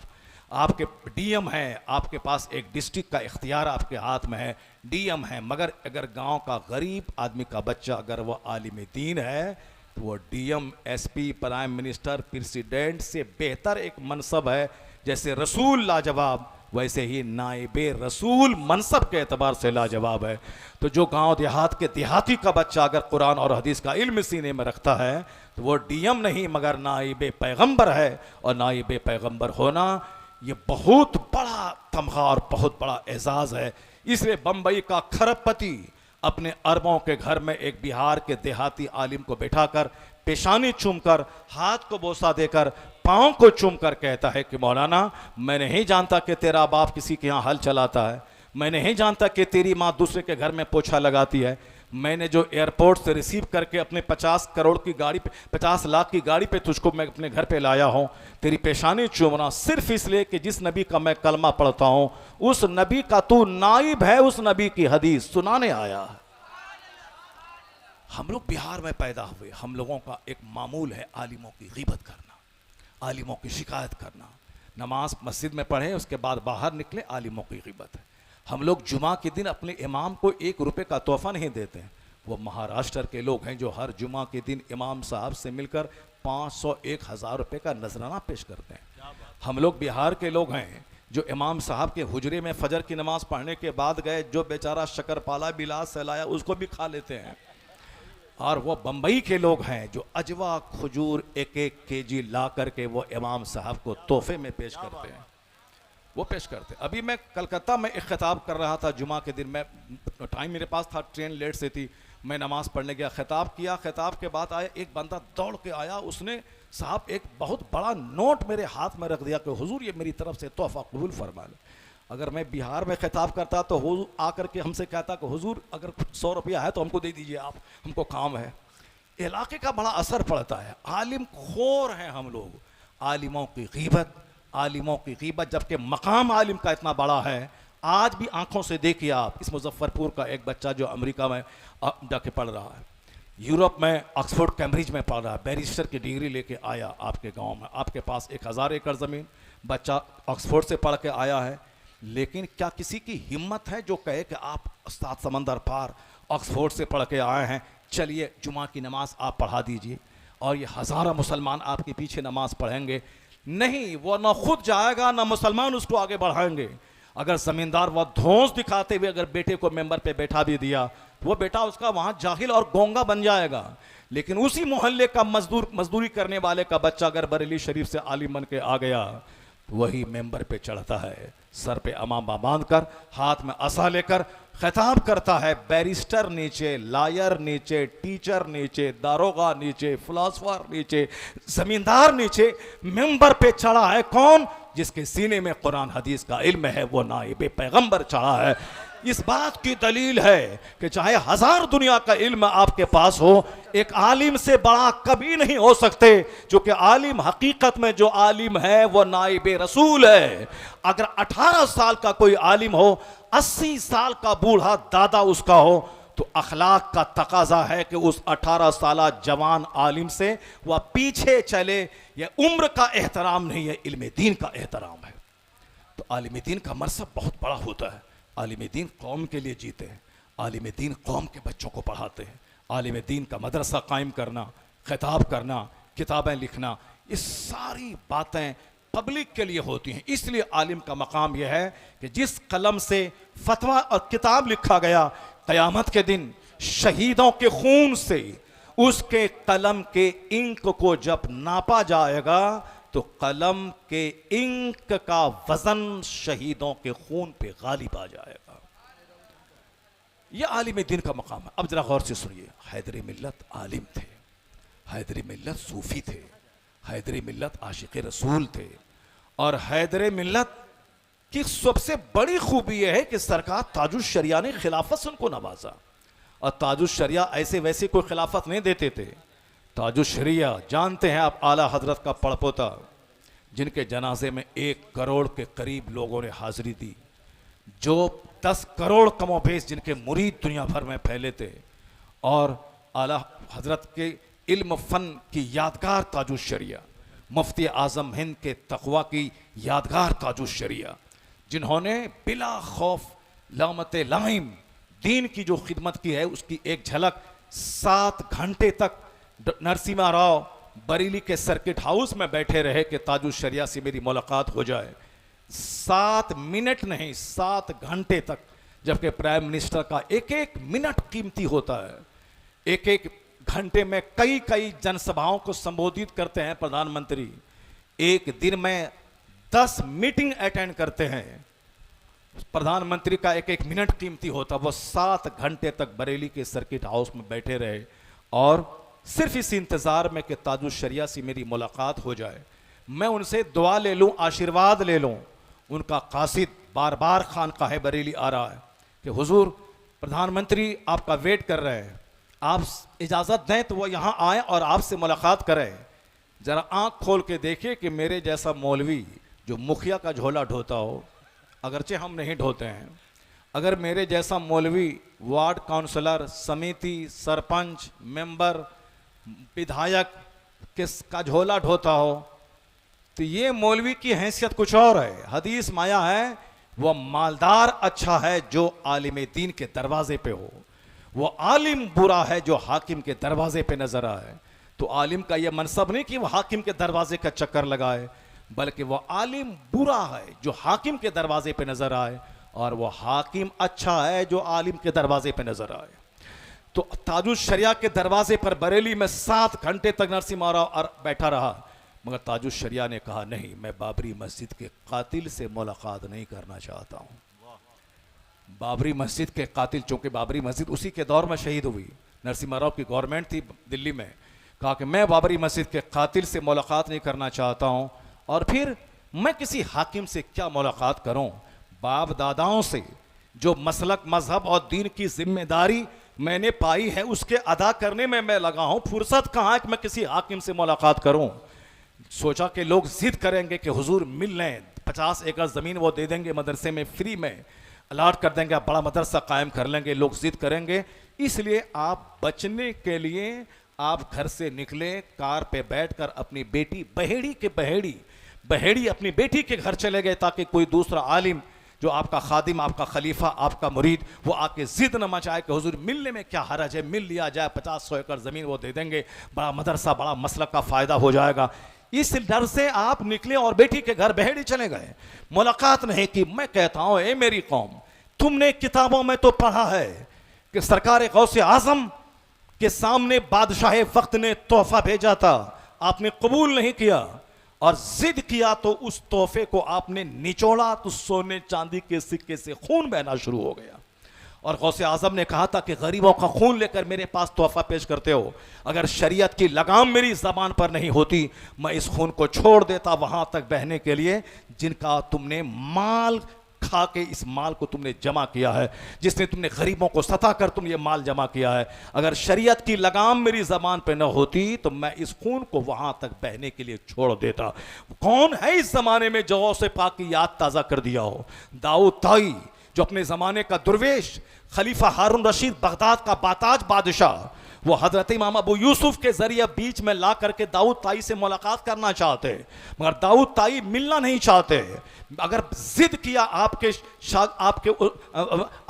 आपके डीएम है, आपके पास एक डिस्ट्रिक्ट का इख्तियार आपके हाथ में है, डीएम है, मगर अगर गांव का गरीब आदमी का बच्चा अगर वो आलिम दीन है तो वो DM, SP, prime minister, president से बेहतर एक मनसब है। जैसे रसूल लाजवाब, वैसे ही नाइबे रसूल मनसब के एतबार से लाजवाब है। तो जो गांव देहात के देहाती का बच्चा अगर कुरान और हदीस का इल्म सीने में रखता है तो वो डीएम नहीं मगर नाइबे पैगंबर है, और नाइबे पैगंबर होना ये बहुत बड़ा तमगा और बहुत बड़ा एजाज़ है। इसलिए बम्बई का खरबपति अपने अरबों के घर में एक बिहार के देहाती आलिम को बैठाकर पेशानी चूमकर, हाथ को बोसा देकर, पाँव को चूमकर कहता है कि मौलाना, मैं नहीं जानता कि तेरा बाप किसी के यहाँ हल चलाता है, मैं नहीं जानता कि तेरी माँ दूसरे के घर में पोछा लगाती है, मैंने जो एयरपोर्ट से रिसीव करके अपने 50 करोड़ की गाड़ी पे, 50 लाख की गाड़ी पे तुझको मैं अपने घर पे लाया हूँ, तेरी पेशानी चूमना सिर्फ इसलिए कि जिस नबी का मैं कलमा पढ़ता हूँ उस नबी का तू नाइब है, उस नबी की हदीस सुनाने आया है। हम लोग बिहार में पैदा हुए, हम लोगों का एक मामूल है आलिमों की ग़ीबत करना, आलिमों की शिकायत करना। नमाज मस्जिद में पढ़े, उसके बाद बाहर निकले, आलिमों की ग़ीबत है। हम लोग जुमा के दिन अपने इमाम को 1 रुपये का तोहफ़ा नहीं देते हैं। वो महाराष्ट्र के लोग हैं जो हर जुमा के दिन इमाम साहब से मिलकर 500-1000 रुपये का नजराना पेश करते हैं। हम लोग बिहार के लोग हैं जो इमाम साहब के हुजरे में फजर की नमाज पढ़ने के बाद गए, जो बेचारा शक्करपाला बिलास से लाया उसको भी खा लेते हैं। और वो बम्बई के लोग हैं जो अजवा खजूर एक एक केजी ला करके वो इमाम साहब को तोहफे में पेश करते हैं, वो पेश करते हैं। अभी मैं कलकत्ता में एक खिताब कर रहा था जुमा के दिन, मैं टाइम मेरे पास था, ट्रेन लेट से थी, मैं नमाज पढ़ने गया, खिताब किया, खिताब के बाद आया एक बंदा दौड़ के आया, उसने साहब एक बहुत बड़ा नोट मेरे हाथ में रख दिया कि हुजूर ये मेरी तरफ से तोहफा कबूल फरमा ले। अगर मैं बिहार में खिताब करता तो हुजूर आकर के हमसे कहता कि हुजूर अगर 100 रुपया है तो हमको दे दीजिए, आप हमको काम है। इलाके का बड़ा असर पड़ता है, आलिम खोर हैं हम लोग, आलिमों की गीबत, आलिमों की गीबत, जबकि मकाम आलिम का इतना बड़ा है। आज भी आंखों से देखिए आप, इस मुजफ्फरपुर का एक बच्चा जो अमेरिका में जाके पढ़ रहा है, यूरोप में ऑक्सफोर्ड कैम्ब्रिज में पढ़ रहा है, बैरिस्टर की डिग्री लेके आया आपके गांव में, आपके पास 1000 एकड़ ज़मीन, बच्चा ऑक्सफोर्ड से पढ़ के आया है। लेकिन क्या किसी की हिम्मत है जो कहे कि आप उस्ताद समंदर पार ऑक्सफोर्ड से पढ़ के आए हैं, चलिए जुमा की नमाज आप पढ़ा दीजिए और ये हज़ारों मुसलमान आपके पीछे नमाज पढ़ेंगे? नहीं, वो ना खुद जाएगा ना मुसलमान उसको आगे बढ़ाएंगे। अगर ज़मींदार वह धौंस दिखाते हुए अगर बेटे को मेंबर पे बैठा भी दिया, वो बेटा उसका वहाँ जाहिल और गोंगा बन जाएगा। लेकिन उसी मोहल्ले का मजदूरी करने वाले का बच्चा अगर बरेली शरीफ से आलिम बन के आ गया, वही मेंबर पे चढ़ता है, सर पे अमामा बांध कर, हाथ में असा लेकर खिताब करता है। बैरिस्टर नीचे, लायर नीचे, टीचर नीचे, दारोगा नीचे, फिलोसफर नीचे, जमींदार नीचे, मेंबर पे चढ़ा है कौन? जिसके सीने में कुरान हदीस का इल्म है, वो नाइब पैगंबर चढ़ा है। इस बात की दलील है कि चाहे 1000 दुनिया का इल्म आपके पास हो, एक आलिम से बड़ा कभी नहीं हो सकते, क्योंकि आलिम हकीकत में जो आलिम है वो नाइब रसूल है। अगर 18 साल का कोई आलिम हो, 80 साल का बूढ़ा दादा उसका हो, तो अखलाक का तकाजा है कि उस 18 साल जवान आलिम से वह पीछे चले। यह उम्र का एहतराम नहीं है, इल्म दीन का एहतराम है। तो आलिम दीन का मरसब बहुत बड़ा होता है। आलिम दीन कौम के लिए जीते हैं, आलिम दीन कौम के बच्चों को पढ़ाते हैं। आलिम दीन का मदरसा कायम करना, खिताब करना, किताबें लिखना, ये सारी बातें पब्लिक के लिए होती हैं। इसलिए आलिम का मकाम यह है कि जिस कलम से फतवा और किताब लिखा गया, क़यामत के दिन शहीदों के खून से उसके कलम के इंक को जब नापा जाएगा, तो कलम के इंक का वजन शहीदों के खून पे गालिब आ जाएगा। यह आलिम दीन का मकाम है। अब जरा गौर से सुनिए, हैदरी मिल्लत आलिम थे, हैदरी मिल्लत सूफी थे, हैदरी मिल्लत आशिक रसूल थे। और हैदरी मिल्लत की सबसे बड़ी खूबी यह है कि सरकार ताजुश शरिया ने खिलाफत से उनको नवाजा। और ताजुश शरिया ऐसे वैसे कोई खिलाफत नहीं देते थे। ताजुश शरिया जानते हैं आप, आला हजरत का पड़पोता, जिनके जनाजे में 1 करोड़ के करीब लोगों ने हाजिरी दी, जो 10 करोड़ कमोबेश जिनके मुरीद दुनिया भर में फैले थे। और आला हजरत के इल्म फ़न की यादगार ताजुश शरिया, मुफ्ती आज़म हिंद के तक़वा की यादगार ताजुश शरिया, जिन्होंने बिला खौफ लामत लाइम दीन की जो खिदमत की है, उसकी एक झलक 7 घंटे तक नरसिम्हा राव बरेली के सर्किट हाउस में बैठे रहे कि ताजुश शरिया से मेरी मुलाकात हो जाए। 7 मिनट नहीं, 7 घंटे तक, जबकि प्राइम मिनिस्टर का एक एक मिनट कीमती होता है। एक एक घंटे में कई कई जनसभाओं को संबोधित करते हैं प्रधानमंत्री। एक दिन में 10 मीटिंग अटेंड करते हैं। प्रधानमंत्री का एक एक मिनट कीमती होता। वो 7 घंटे तक बरेली के सर्किट हाउस में बैठे रहे और सिर्फ इस इंतजार में कि ताजुश शरिया से मेरी मुलाकात हो जाए, मैं उनसे दुआ ले लूं, आशीर्वाद ले लूं। उनका कासिद बार बार खानकाह बरेली आ रहा है कि हुजूर प्रधानमंत्री आपका वेट कर रहे हैं, आप इजाज़त दें तो वो यहाँ आए और आपसे मुलाकात करें। ज़रा आँख खोल के देखिए कि मेरे जैसा मौलवी जो मुखिया का झोला ढोता हो, अगरचे हम नहीं ढोते हैं, अगर मेरे जैसा मौलवी वार्ड काउंसलर, समिति, सरपंच, मेंबर, विधायक किसका झोला ढोता हो, तो ये मौलवी की हैसियत कुछ और है। हदीस माया है, वह मालदार अच्छा है जो आलिम दीन के दरवाजे पे हो, वो आलिम बुरा है जो हाकिम के दरवाजे पे नजर आए। तो आलिम का यह मनसब नहीं कि वह हाकिम के दरवाजे का चक्कर लगाए, बल्कि वह आलिम बुरा है जो हाकिम के दरवाजे पे नजर आए, और वह हाकिम अच्छा है जो आलिम के दरवाजे पे नजर आए। तो ताजुल शरिया के दरवाजे पर बरेली में 7 घंटे तक नरसिम्हा राव बैठा रहा, मगर ताजुल शरिया ने कहा नहीं, मैं बाबरी मस्जिद के कातिल से मुलाकात नहीं करना चाहता हूँ। बाबरी मस्जिद के कातिल, चूंकि बाबरी मस्जिद उसी के दौर में शहीद हुई, नरसिम्हा राव की गवर्नमेंट थी दिल्ली में, कहा कि मैं बाबरी मस्जिद के कातिल से मुलाकात नहीं करना चाहता हूँ, और फिर मैं किसी हाकिम से क्या मुलाकात करूँ, बाप दादाओं से जो मसलक मजहब और दीन की जिम्मेदारी मैंने पाई है उसके अदा करने में मैं लगा हूँ, फुर्सत कहाँ है कि मैं किसी हाकिम से मुलाकात करूँ। सोचा कि लोग जिद करेंगे कि हुजूर मिल लें, 50 एकड़ ज़मीन वो दे देंगे मदरसे में, फ्री में अलाट कर देंगे, आप बड़ा मदरसा कायम कर लेंगे, लोग जिद करेंगे। इसलिए आप बचने के लिए आप घर से निकले, कार पे बैठकर अपनी बेटी बहेड़ी अपनी बेटी के घर चले गए, ताकि कोई दूसरा आलिम जो आपका खादिम, आपका खलीफा, आपका मुरीद, वो आके जिद न मचाए कि हुजूर मिलने में क्या हरज है, मिल लिया जाए, 50-100 एकड़ ज़मीन वो दे देंगे, बड़ा मदरसा, बड़ा मसलक का फ़ायदा हो जाएगा। इस डर से आप निकले और बेटी के घर बहेड़ी चले गए, मुलाकात नहीं की। मैं कहता हूँ ए मेरी कौम, तुमने किताबों में तो पढ़ा है कि सरकार गौसे आजम के सामने बादशाह वक्त ने तोहफा भेजा था, आपने कबूल नहीं किया और जिद किया, तो उस तोहफे को आपने निचोड़ा तो सोने चांदी के सिक्के से खून बहना शुरू हो गया। और गौसे आजम ने कहा था कि गरीबों का खून लेकर मेरे पास तोहफा पेश करते हो, अगर शरीयत की लगाम मेरी जबान पर नहीं होती, मैं इस खून को छोड़ देता वहां तक बहने के लिए जिनका तुमने माल खा के, इस माल को तुमने जमा किया है, जिसने तुमने गरीबों को सता कर तुम ये माल जमा किया है। अगर शरीयत की लगाम मेरी जबान पे न होती तो मैं इस खून को वहां तक बहने के लिए छोड़ देता। कौन है इस जमाने में जो गौसे पाक की याद ताज़ा कर दिया हो? दाऊद ताई, जो अपने ज़माने का दुर्वेश, खलीफा हारून रशीद बगदाद का बाताज बादशाह, वो हजरत इमाम अबू यूसुफ के जरिए बीच में ला करके दाऊद ताई से मुलाकात करना चाहते, मगर दाऊद ताई मिलना नहीं चाहते। अगर जिद किया आपके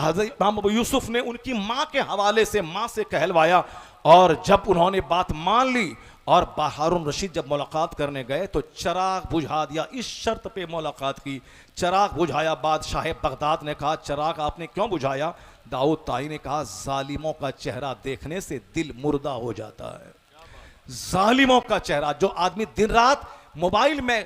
हजरत इमाम अबू यूसुफ ने उनकी माँ के हवाले से, माँ से कहलवाया, और जब उन्होंने बात मान ली और हारून रशीद जब मुलाकात करने गए तो चिराग बुझा दिया, इस शर्त पे मुलाकात की, चिराग बुझाया। बादशाह बगदाद ने कहा चिराग आपने क्यों बुझाया? दाऊद ताई ने कहा जालिमों का चेहरा देखने से दिल मुर्दा हो जाता है। जालिमों का चेहरा, जो आदमी दिन रात मोबाइल में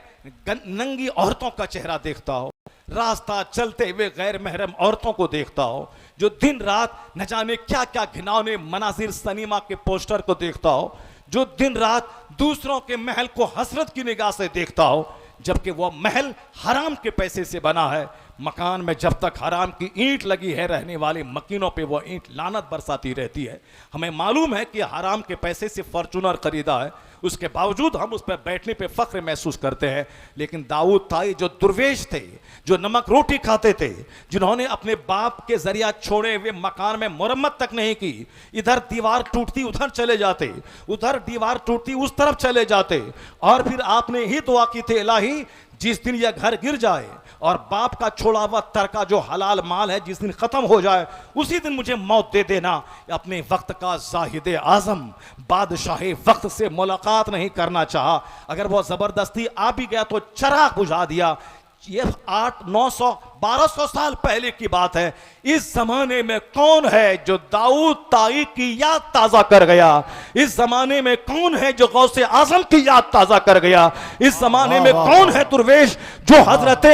नंगी औरतों का चेहरा देखता हो, रास्ता चलते हुए गैर महरम औरतों को देखता हो, जो दिन रात न जाने क्या क्या घिनौने मनाजिर सनीमा के पोस्टर को देखता हो, जो दिन रात दूसरों के महल को हसरत की निगाह से देखता हो, जबकि वह महल हराम के पैसे से बना है। मकान में जब तक हराम की ईंट लगी है, रहने वाले मकीनों पे वह ईंट लानत बरसाती रहती है। हमें मालूम है कि हराम के पैसे से फॉर्चूनर खरीदा है, उसके बावजूद हम उस पर बैठने पे फख्र महसूस करते हैं। लेकिन दाऊद ताई जो दुर्वेश थे, जो नमक रोटी खाते थे, जिन्होंने अपने बाप के जरिया छोड़े हुए मकान में मुरम्मत तक नहीं की, इधर दीवार टूटती उधर चले जाते, उधर दीवार टूटती उस तरफ चले जाते, और फिर आपने ही दुआ की थी इलाही जिस दिन यह घर गिर जाए और बाप का छोड़ा हुआ तरका जो हलाल माल है जिस दिन खत्म हो जाए, उसी दिन मुझे मौत दे देना। अपने वक्त का जाहिद आजम बादशाह वक्त से मुलाकात नहीं करना चाहा, अगर वो जबरदस्ती आ भी गया तो चिराग बुझा दिया। ये 800-900-1200 साल पहले की बात है। इस जमाने में कौन है जो दाऊद ताई की याद ताजा कर गया? इस जमाने में कौन है जो गौसे आजम की याद ताजा कर गया? इस जमाने में कौन है दुर्वेश जो हजरत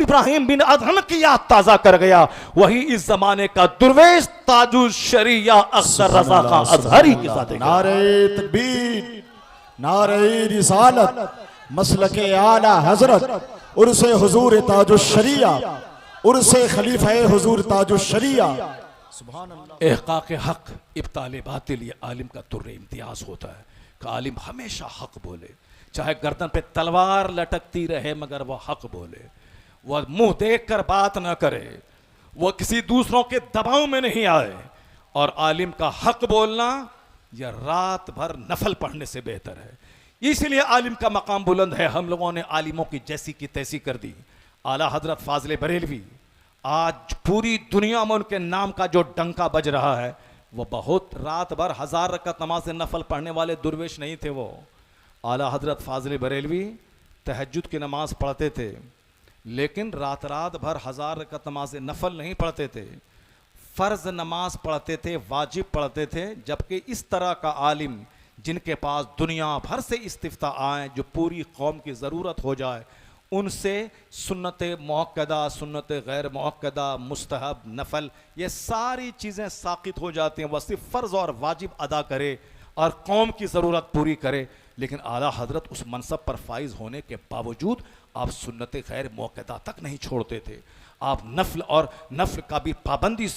इब्राहिम बिन अदहम की याद ताजा कर गया? वही इस जमाने का दुर्वेश ताजुल शरिया अख्तर रजा खां अजहरी के साथ। नारे तकबीर, नारे रिसालत, मसलके आला हजरत, उर्से हुजूर ताजुल शरिया, उर्से खलीफा हुजूर ताजुल शरिया। सुभान अल्लाह। इहक़ाक़ हक इब्ताल बातिल, ये आलिम का तुर्रे इम्तियाज होता है कि आलिम हमेशा हक बोले, चाहे गर्दन पे तलवार लटकती रहे मगर वह हक बोले, वह मुंह देख कर बात ना करे, वह किसी दूसरों के दबाव में नहीं आए। और आलिम का हक बोलना यह रात भर नफल पढ़ने से बेहतर है। इसलिए आलिम का मकाम बुलंद है। हम लोगों ने आलिमों की जैसी की तैसी कर दी। आला हजरत फाजिल बरेलवी, आज पूरी दुनिया में उनके नाम का जो डंका बज रहा है, वो बहुत रात भर 1000 रकअत नमाज नफल पढ़ने वाले दुर्वेश नहीं थे। वो आला हजरत फाजिल बरेलवी तहज्जुद की नमाज पढ़ते थे, लेकिन रात रात भर 1000 रकअत नमाज नफल नहीं पढ़ते थे। फ़र्ज नमाज पढ़ते थे, वाजिब पढ़ते थे, जबकि इस तरह का आलिम जिनके पास दुनिया भर से इस्तिफ्ता आए, जो पूरी कौम की ज़रूरत हो जाए, उनसे सुन्नत मुअक्कदा, सुन्नत गैर मुअक्कदा, मुस्तहब, नफल, ये सारी चीज़ें साक़ित हो जाती हैं। वह सिर्फ फ़र्ज़ और वाजिब अदा करे और कौम की ज़रूरत पूरी करे। लेकिन आला हज़रत उस मनसब पर फाइज होने के बावजूद आप सुन्नत गैर मुअक्कदा तक नहीं छोड़ते थे। आप नफल और नफल का भी पाबंदी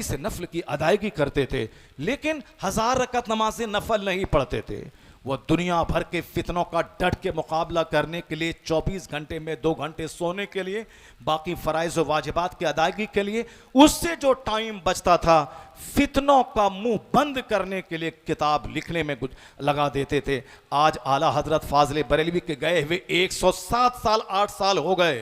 से नफल की अदायगी करते थे, लेकिन 1000 रकत नमाज़ नफल नहीं पढ़ते थे। वह दुनिया भर के फितनों का डट के मुकाबला करने के लिए 24 घंटे में 2 घंटे सोने के लिए, बाकी फ़राइज़ व वाजिबात की अदायगी के लिए, उससे जो टाइम बचता था फितनों का मुंह बंद करने के लिए किताब लिखने में लगा देते थे। आज आला हजरत फाज़िल बरेलवी के गए हुए 107 साल 8 साल हो गए,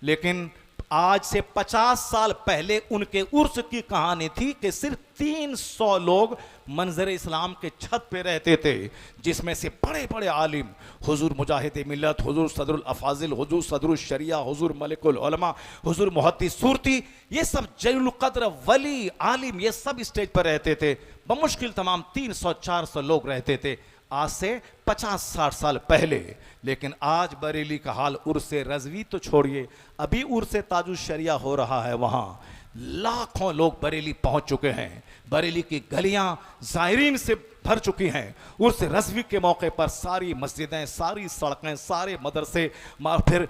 लेकिन आज से 50 साल पहले उनके उर्स की कहानी थी कि सिर्फ 300 लोग मंजर इस्लाम के छत पे रहते थे, जिसमें से बड़े बड़े आलिम हुजूर मुजाहिद मिल्लत, हुजूर सदरुल अफाजिल, हुजूर सदरुल शरिया, हुजूर मलिकुल उलमा, हुजूर मुहद्दिस सूरती, ये सब जलीलुल कद्र वली आलिम ये सब स्टेज पर रहते थे। बमुश्किल तमाम 300-400 लोग रहते थे आज से 50-60 साल पहले। लेकिन आज बरेली का हाल उर्स रज़वी तो छोड़िए, अभी उर्स ताजुश शरिया हो रहा है, वहाँ लाखों लोग बरेली पहुंच चुके हैं। बरेली की गलियां ज़ायरीन से भर चुकी हैं। उर्स रज़वी के मौके पर सारी मस्जिदें, सारी सड़कें, सारे मदरसे, फिर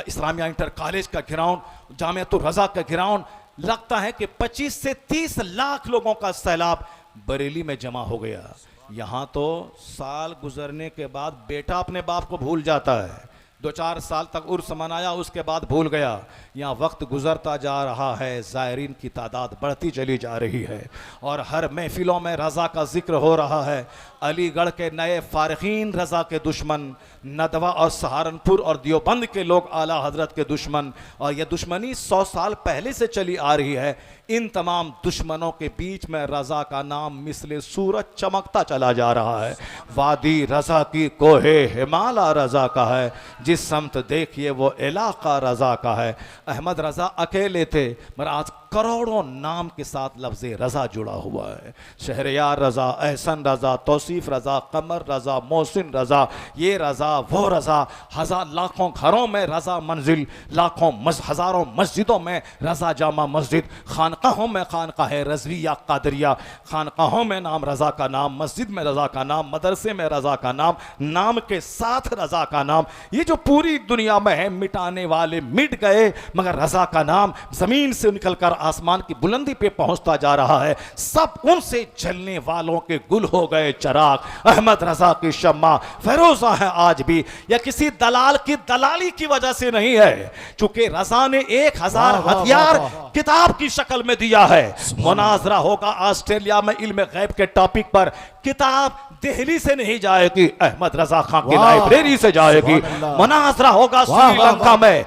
इस्लामिया इंटर कॉलेज का ग्राउंड, जामियातुर रज़ा का ग्राउंड, लगता है कि 25 से 30 लाख लोगों का सैलाब बरेली में जमा हो गया। यहाँ तो साल गुजरने के बाद बेटा अपने बाप को भूल जाता है। 2-4 साल तक उर्स मनाया, उसके बाद भूल गया। यहाँ वक्त गुजरता जा रहा है, ज़ायरीन की तादाद बढ़ती चली जा रही है और हर महफिलों में रज़ा का जिक्र हो रहा है। अलीगढ़ के नए फारगीन रज़ा के दुश्मन, नदवा और सहारनपुर और दियोबंद के लोग आला हजरत के दुश्मन, और यह दुश्मनी 100 साल पहले से चली आ रही है। इन तमाम दुश्मनों के बीच में रज़ा का नाम मिसले सूरज चमकता चला जा रहा है। वादी रज़ा की कोहे हिमाला रज़ा का है, जिस समत देखिए वो इलाका रज़ा का है। अहमद रज़ा अकेले थे, मगर आज करोड़ों नाम के साथ लफ्ज़ रज़ा जुड़ा हुआ है। शहरयार रज़ा, एहसन रज़ा, तौसीफ़ रज़ा, कमर रज़ा, मोहसिन रज़ा, ये रज़ा वो रज़ा, हज़ार लाखों घरों में रज़ा मंजिल, लाखों हज़ारों मस्जिदों में रज़ा जामा मस्जिद, खानकाहों में खानकाह रज़वी या कादरिया, खानकाहों में नाम रज़ा का नाम, मस्जिद में रज़ा का नाम, मदरसे में रज़ा का नाम, नाम के साथ रज़ा का नाम। ये जो पूरी दुनिया में है, मिटाने वाले मिट गए, मगर रज़ा का नाम ज़मीन से निकलकर आसमान की बुलंदी पे पहुंचता जा रहा है। सब उनसे जलने वालों के गुल हो गए चिराग। अहमद रज़ा की शम्मा फैरोज़ा है आज भी। यह किसी दलाल की दलाली की वजह से नहीं है, चूंकि रज़ा ने 1000 हथियार किताब की शक्ल में दिया है। मुनाजरा होगा ऑस्ट्रेलिया में इल्म गैब के टॉपिक पर, किताब दिल्ली से नहीं जाएगी, अहमद रज़ा खां की लाइब्रेरी से जाएगी। मुनाजरा होगा श्रीलंका में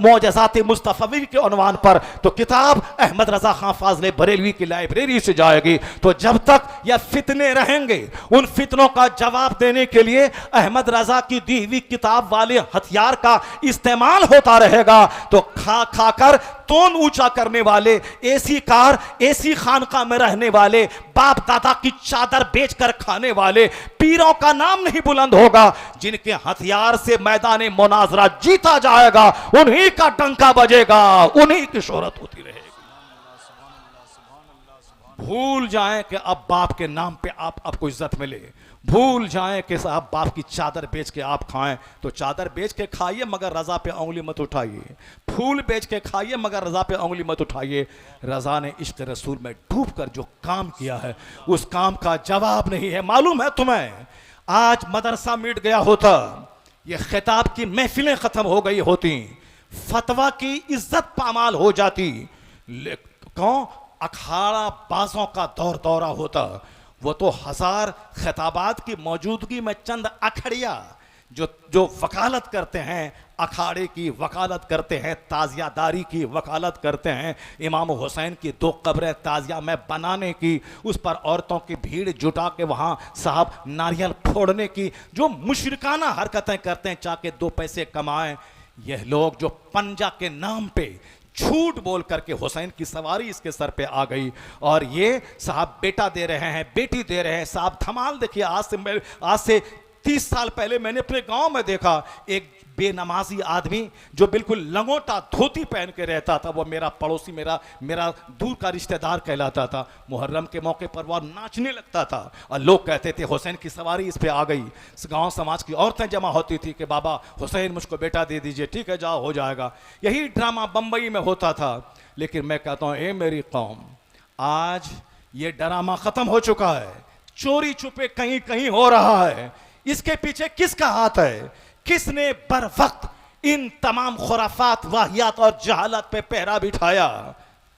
मौजज़ात मुस्तफ़वी के उन्वान पर, तो किताब अहमद रज़ा खां फाज़िल बरेलवी की लाइब्रेरी से जाएगी। तो जब तक यह फितने रहेंगे, उन फितनों का जवाब देने के लिए अहमद रज़ा की दी हुई किताब वाले हथियार का इस्तेमाल होता रहेगा। तो खा खा कर तोन ऊंचा करने वाले, एसी कार एसी खानका में रहने वाले, बाप दादा की चादर बेचकर खाने वाले पीरों का नाम नहीं बुलंद होगा। जिनके हथियार से मैदान मुनाजरा जीता जाएगा, उन्हीं का डंका बजेगा, उन्हीं की शोहरत होती रहेगी। भूल जाएं कि अब बाप के नाम पे आपको इज्जत मिले, भूल जाएं कि साहब बाप की चादर बेच के आप खाएं, तो चादर बेच के खाइए मगर रज़ा पे उंगली मत उठाइए। फूल बेच के खाइए मगर रज़ा पे उंगली मत उठाइए। रज़ा ने इश्क रसूल में डूब कर जो काम किया है, उस काम का जवाब नहीं है। मालूम है तुम्हें, आज मदरसा मिट गया होता, ये खिताब की महफिलें ख़त्म हो गई होती, फतवा की इज्जत पामाल हो जाती, कौन अखाड़ा बाजों का दौर दौरा होता। वो तो 1000 खिताबात की मौजूदगी में चंद अखड़िया जो वकालत करते हैं, अखाड़े की वकालत करते हैं, ताज़ियादारी की वकालत करते हैं, इमाम हुसैन की 2 कब्रें ताज़िया में बनाने की, उस पर औरतों की भीड़ जुटा के वहाँ साहब नारियल फोड़ने की, जो मुशरिकाना हरकतें करते हैं चाहे 2 पैसे कमाएं। यह लोग जो पंजा के नाम पे झूठ बोल करके हुसैन की सवारी इसके सर पे आ गई और ये साहब बेटा दे रहे हैं, बेटी दे रहे हैं। साहब धमाल देखिए, आज से 30 साल पहले मैंने अपने गांव में देखा एक बेनमाजी आदमी जो बिल्कुल लंगोटा धोती पहन के रहता था, वो मेरा पड़ोसी, मेरा दूर का रिश्तेदार कहलाता था। मुहर्रम के मौके पर वह नाचने लगता था और लोग कहते थे हुसैन की सवारी इस पे आ गई। गांव समाज की औरतें जमा होती थी कि बाबा हुसैन मुझको बेटा दे दीजिए, ठीक है जाओ हो जाएगा। यही ड्रामा बंबई में होता था। लेकिन मैं कहता हूं ए मेरी कौम, आज ये ड्रामा खत्म हो चुका है, चोरी छुपे कहीं कहीं हो रहा है। इसके पीछे किसका हाथ है? किसने बर वक्त इन तमाम खुराफात, वाहियात और जहालत पे पहरा बिठाया?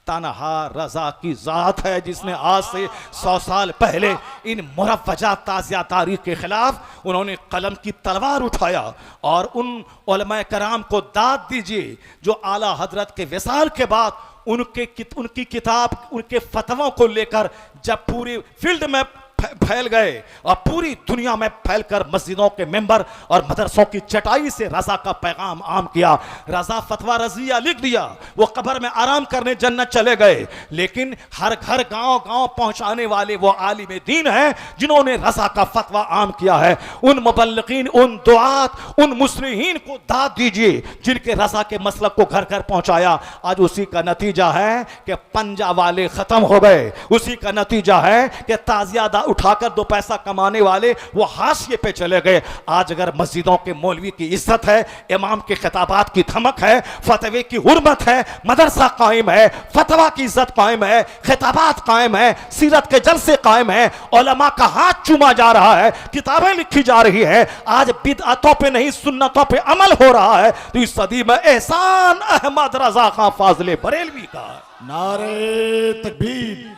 तनहा रजा की जात है जिसने आज से 100 साल पहले इन मुरव्वजा ताज़िया तारीख के खिलाफ उन्होंने कलम की तलवार उठाया। और उन उलमा कराम को दाद दीजिए जो आला हजरत के विसाल के बाद उनकी किताब, उनके फतवों को लेकर जब पूरी फील्ड में फैल गए और पूरी दुनिया में फैलकर मस्जिदों के मेंबर और मदरसों की चटाई से रजा का पैगाम आम किया। रजा फतवा रजिया लिख दिया, वो कब्र में आराम करने जन्नत चले गए। लेकिन हर घर गांव गांव पहुंचाने वाले वो आलिम दीन हैं जिन्होंने रजा का फतवा आम किया है। उन मुबल्लिगीन, उन दुआत, उन मुस्लिहीन को दाद दीजिए जिनके रजा के मसलक को घर घर पहुंचाया। आज उसी का नतीजा है कि पंजा वाले खत्म हो गए, उसी का नतीजा है कि ताजियादा उठाकर 2 पैसा कमाने वाले वो हाशिए पे चले गए। आज अगर मस्जिदों के मौलवी की इज्जत है, इमाम के खिताबात की धमक है, फतवे की हुर्मत है, मदरसा कायम है, फतवा की इज्जत कायम है, खिताबात कायम है, सीरत के जलसे कायम है, उलमा का हाथ चूमा जा रहा है, किताबें लिखी जा रही है। आज बिदअतों पे नहीं सुन्नतों पे अमल हो रहा है। तो इस सदी में एहसान अहमद रजा खां फाजले बरेलवी का नारे तकबीर,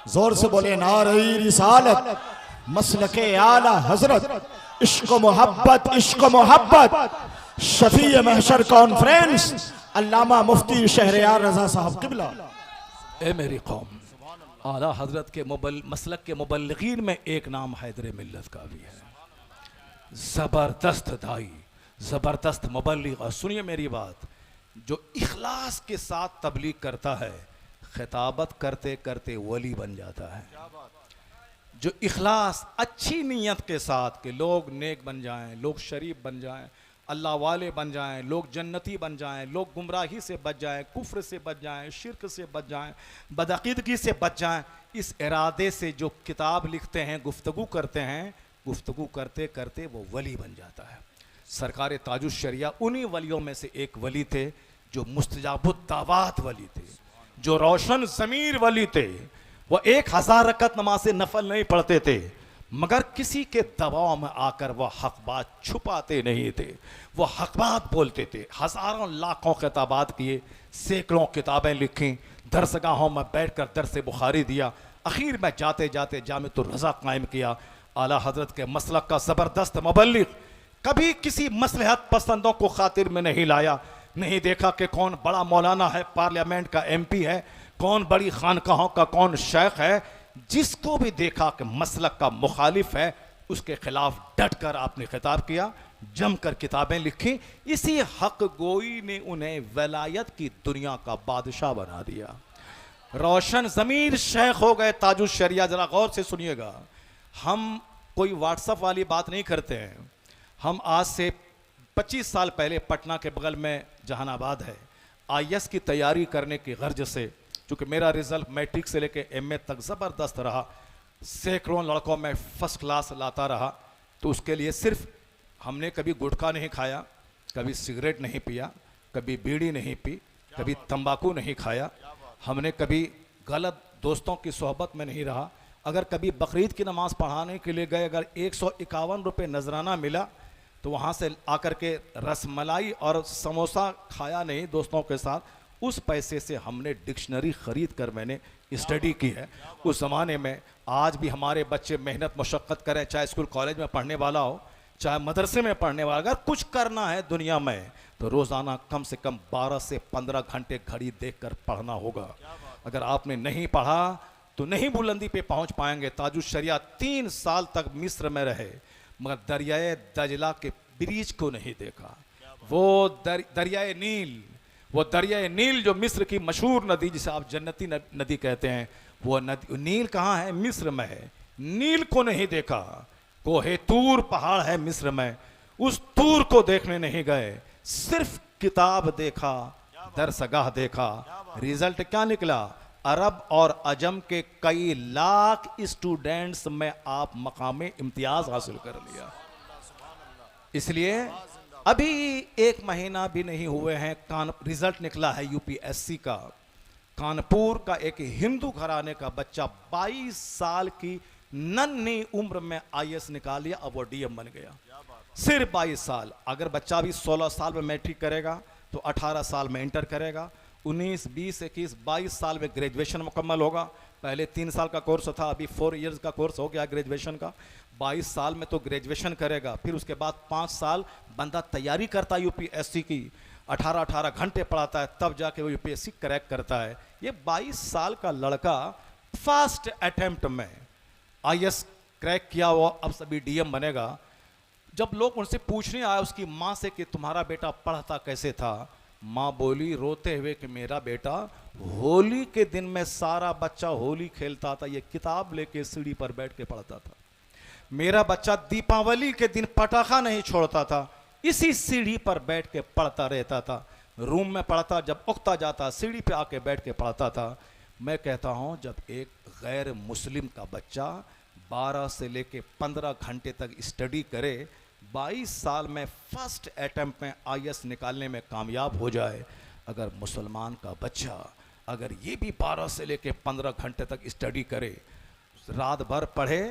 जोर से बोले नारे रिसालत, मसलके आला हजरत, इश्क मोहब्बत, इश्क मोहब्बत। शफी महशर कॉन्फ्रेंस अल्लामा मुफ्ती शहरयार रजा साहब किबला। ए मेरी कौम, आला हजरत के मसलक के मुबल्लिगीन में एक नाम हैदर मिल्लत का भी है। जबरदस्त दाई, जबरदस्त मुबल्लिग। और सुनिए मेरी बात, जो इखलास के साथ तबलीग करता है खिताबत करते करते वली बन जाता है। जो इखलास, अच्छी नीयत के साथ कि लोग नेक बन जाएं, लोग शरीफ बन जाएं, अल्लाह वाले बन जाएं, लोग जन्नती बन जाएं, लोग गुमराही से बच जाएं, कुफ्र से बच जाएं, शिर्क से बच जाएं, बदअकीदगी से बच जाएं, इस इरादे से जो किताब लिखते हैं, गुफ्तगू करते हैं, गुफ्तगू करते करते वो वली बन जाता है। सरकार ताजुश शरिया उन्हीं वलियों में से एक वली थे जो मुस्तजाबुद दावात वली थे, जो रोशन ज़मीर वली थे। वो 1000 रकत नमाज़ नफल नहीं पढ़ते थे, मगर किसी के दबाव में आकर वह हक बात छुपाते नहीं थे, वो हक बात बोलते थे। हज़ारों लाखों खिताबात किए, सैकड़ों किताबें लिखी, दरसगाहों में बैठकर दरस बुखारी दिया। आखिर में जाते जाते जामिअतुर रज़ा कायम किया। आला हजरत के मसलक का ज़बरदस्त मुबल्लिग कभी किसी मसलहत पसंदों को खातिर में नहीं लाया। नहीं देखा कि कौन बड़ा मौलाना है, पार्लियामेंट का MP है, कौन बड़ी खानकाहों का कौन शेख है। जिसको भी देखा कि मसलक का मुखालिफ है, उसके खिलाफ डट कर आपने खिताब किया, जमकर किताबें लिखी। इसी हक गोई ने उन्हें वलायत की दुनिया का बादशाह बना दिया। रोशन ज़मीर शेख हो गए ताजुश शरिया। जरा गौर से सुनिएगा, हम कोई व्हाट्सएप वाली बात नहीं करते हैं। हम आज से 25 साल पहले पटना के बगल में जहानाबाद है, IAS की तैयारी करने की गर्ज से, चूँकि मेरा रिजल्ट मैट्रिक से लेकर MA तक ज़बरदस्त रहा, सैकड़ों लड़कों में फर्स्ट क्लास लाता रहा, तो उसके लिए सिर्फ हमने कभी गुटखा नहीं खाया, कभी सिगरेट नहीं पिया, कभी बीड़ी नहीं पी, कभी तंबाकू नहीं खाया, हमने कभी गलत दोस्तों की सोहबत में नहीं रहा। अगर कभी बकरीद की नमाज़ पढ़ाने के लिए गए, अगर 151 रुपये नजराना मिला तो वहाँ से आकर के रसमलाई और समोसा खाया नहीं दोस्तों के साथ, उस पैसे से हमने डिक्शनरी ख़रीद कर मैंने स्टडी की है। उस ज़माने में आज भी हमारे बच्चे मेहनत मशक्क़त करें, चाहे स्कूल कॉलेज में पढ़ने वाला हो, चाहे मदरसे में पढ़ने वाला, अगर कुछ करना है दुनिया में तो रोज़ाना कम से कम 12 से 15 घंटे घड़ी देखकर पढ़ना होगा। अगर आपने नहीं पढ़ा तो नहीं बुलंदी पे पहुंच पाएंगे। ताजुश शरिया 3 साल तक मिस्र में रहे, मगर दरियाए दजला के ब्रिज को नहीं देखा। वो दरियाए नील, वो दरिया नील जो मिस्र की मशहूर नदी जिसे आप जन्नती नदी कहते हैं, वो नदी नील कहाँ है? मिस्र में है। नील को नहीं देखा, कोहे तूर पहाड़ है मिस्र में, उस तूर को देखने नहीं गए, सिर्फ किताब देखा, दरसगाह देखा। रिजल्ट क्या निकला? अरब और अजम के कई लाख स्टूडेंट्स में आप मकामे इम्तियाज हासिल कर लिया। इसलिए अभी 1 महीना भी नहीं हुए हैं, रिजल्ट निकला है यूपीएससी का। कानपुर का एक हिंदू घराने का बच्चा 22 साल की नन्ही उम्र में आईएएस निकाल लिया, अब वो डीएम बन गया। सिर्फ 22 साल। अगर बच्चा भी 16 साल में मैट्रिक करेगा तो 18 साल में इंटर करेगा, 19, 20, 21, 22 साल में ग्रेजुएशन मुकम्मल होगा। पहले 3 साल का कोर्स था, अभी 4 इयर्स का कोर्स हो गया ग्रेजुएशन का। 22 साल में तो ग्रेजुएशन करेगा, फिर उसके बाद 5 साल बंदा तैयारी करता है यूपीएससी की, 18 घंटे पढ़ाता है, तब जाके वो यूपीएससी क्रैक करता है। ये 22 साल का लड़का फर्स्ट अटेम्प्ट में आईएएस क्रैक किया, वो अब सभी डीएम बनेगा। जब लोग उनसे पूछने आए उसकी माँ से कि तुम्हारा बेटा पढ़ता कैसे था, माँ बोली रोते हुए कि मेरा बेटा होली के दिन में सारा बच्चा होली खेलता था, ये किताब लेके सीढ़ी पर बैठ के पढ़ता था। मेरा बच्चा दीपावली के दिन पटाखा नहीं छोड़ता था, इसी सीढ़ी पर बैठ के पढ़ता रहता था। रूम में पढ़ता, जब उगता जाता सीढ़ी पे आके बैठ के पढ़ता था। मैं कहता हूँ जब एक गैर मुस्लिम का बच्चा 12 से लेके 15 घंटे तक स्टडी करे, 22 साल में फर्स्ट अटेम्प्ट में आईएएस निकालने में कामयाब हो जाए, अगर मुसलमान का बच्चा अगर ये भी 12 से लेके 15 घंटे तक स्टडी करे, रात भर पढ़े,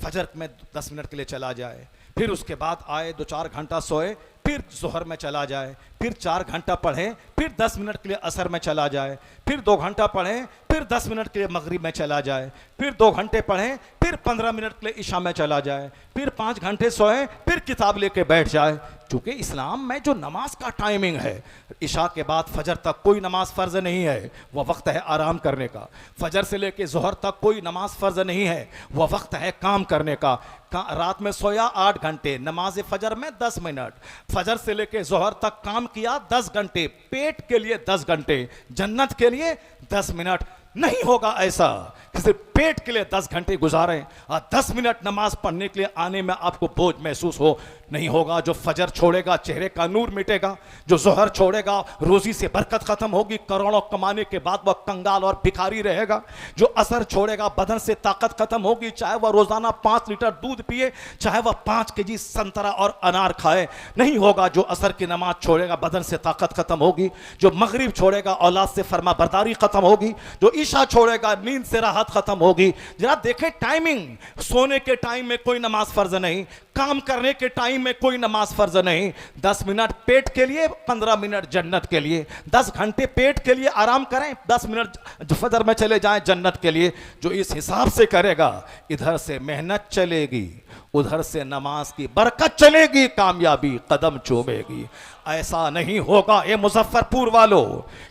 फजर में 10 मिनट के लिए चला जाए, फिर उसके बाद आए 2-4 घंटा सोए, फिर जोहर में चला जाए, फिर 4 घंटा पढ़े, फिर 10 मिनट के लिए असर में चला जाए, फिर 2 घंटा पढ़े, फिर 10 मिनट के लिए मगरिब में चला जाए, फिर 2 घंटे पढ़े, फिर 15 मिनट के लिए इशा में चला जाए, फिर 5 घंटे सोए, फिर किताब लेके बैठ जाए। क्योंकि इस्लाम में जो नमाज का टाइमिंग है, इशा के बाद फजर तक कोई नमाज फ़र्ज नहीं है, वह वक्त है आराम करने का। फजर से लेके जोहर तक कोई नमाज फ़र्ज नहीं है, वह वक्त है काम करने का। रात में सोया 8 घंटे, नमाज फजर में 10 मिनट, फजर से लेके जोहर तक काम किया 10 घंटे, पेट के लिए 10 घंटे, जन्नत के लिए 10 मिनट। नहीं होगा ऐसा कि सिर्फ पेट के लिए 10 घंटे गुजारें और 10 मिनट नमाज पढ़ने के लिए आने में आपको बोझ महसूस हो। नहीं होगा। जो फजर छोड़ेगा चेहरे का नूर मिटेगा, जो जोहर छोड़ेगा रोजी से बरकत खत्म होगी, करोड़ों कमाने के बाद वह कंगाल और भिखारी रहेगा। जो असर छोड़ेगा बदन से ताकत खत्म होगी, चाहे वह रोजाना 5 लीटर दूध पिए, चाहे वह 5 केजी संतरा और अनार खाए। नहीं होगा। जो असर की नमाज छोड़ेगा बदन से ताकत खत्म होगी, जो मगरिब छोड़ेगा औलाद से फरमा बरदारी खत्म होगी, जो ईशा छोड़ेगा नींद से राहत खत्म होगी। जरा देखें टाइमिंग, सोने के टाइम में कोई नमाज फर्ज नहीं, काम करने के टाइम में कोई नमाज फर्ज नहीं। 10 मिनट पेट के लिए, 15 मिनट जन्नत के लिए। 10 घंटे पेट के लिए आराम करें, 10 मिनट फजर में चले जाएं जन्नत के लिए। जो इस हिसाब से करेगा, इधर से मेहनत चलेगी, उधर से नमाज की बरकत चलेगी, कामयाबी कदम चूमेगी। ऐसा नहीं होगा ये मुजफ्फरपुर वालों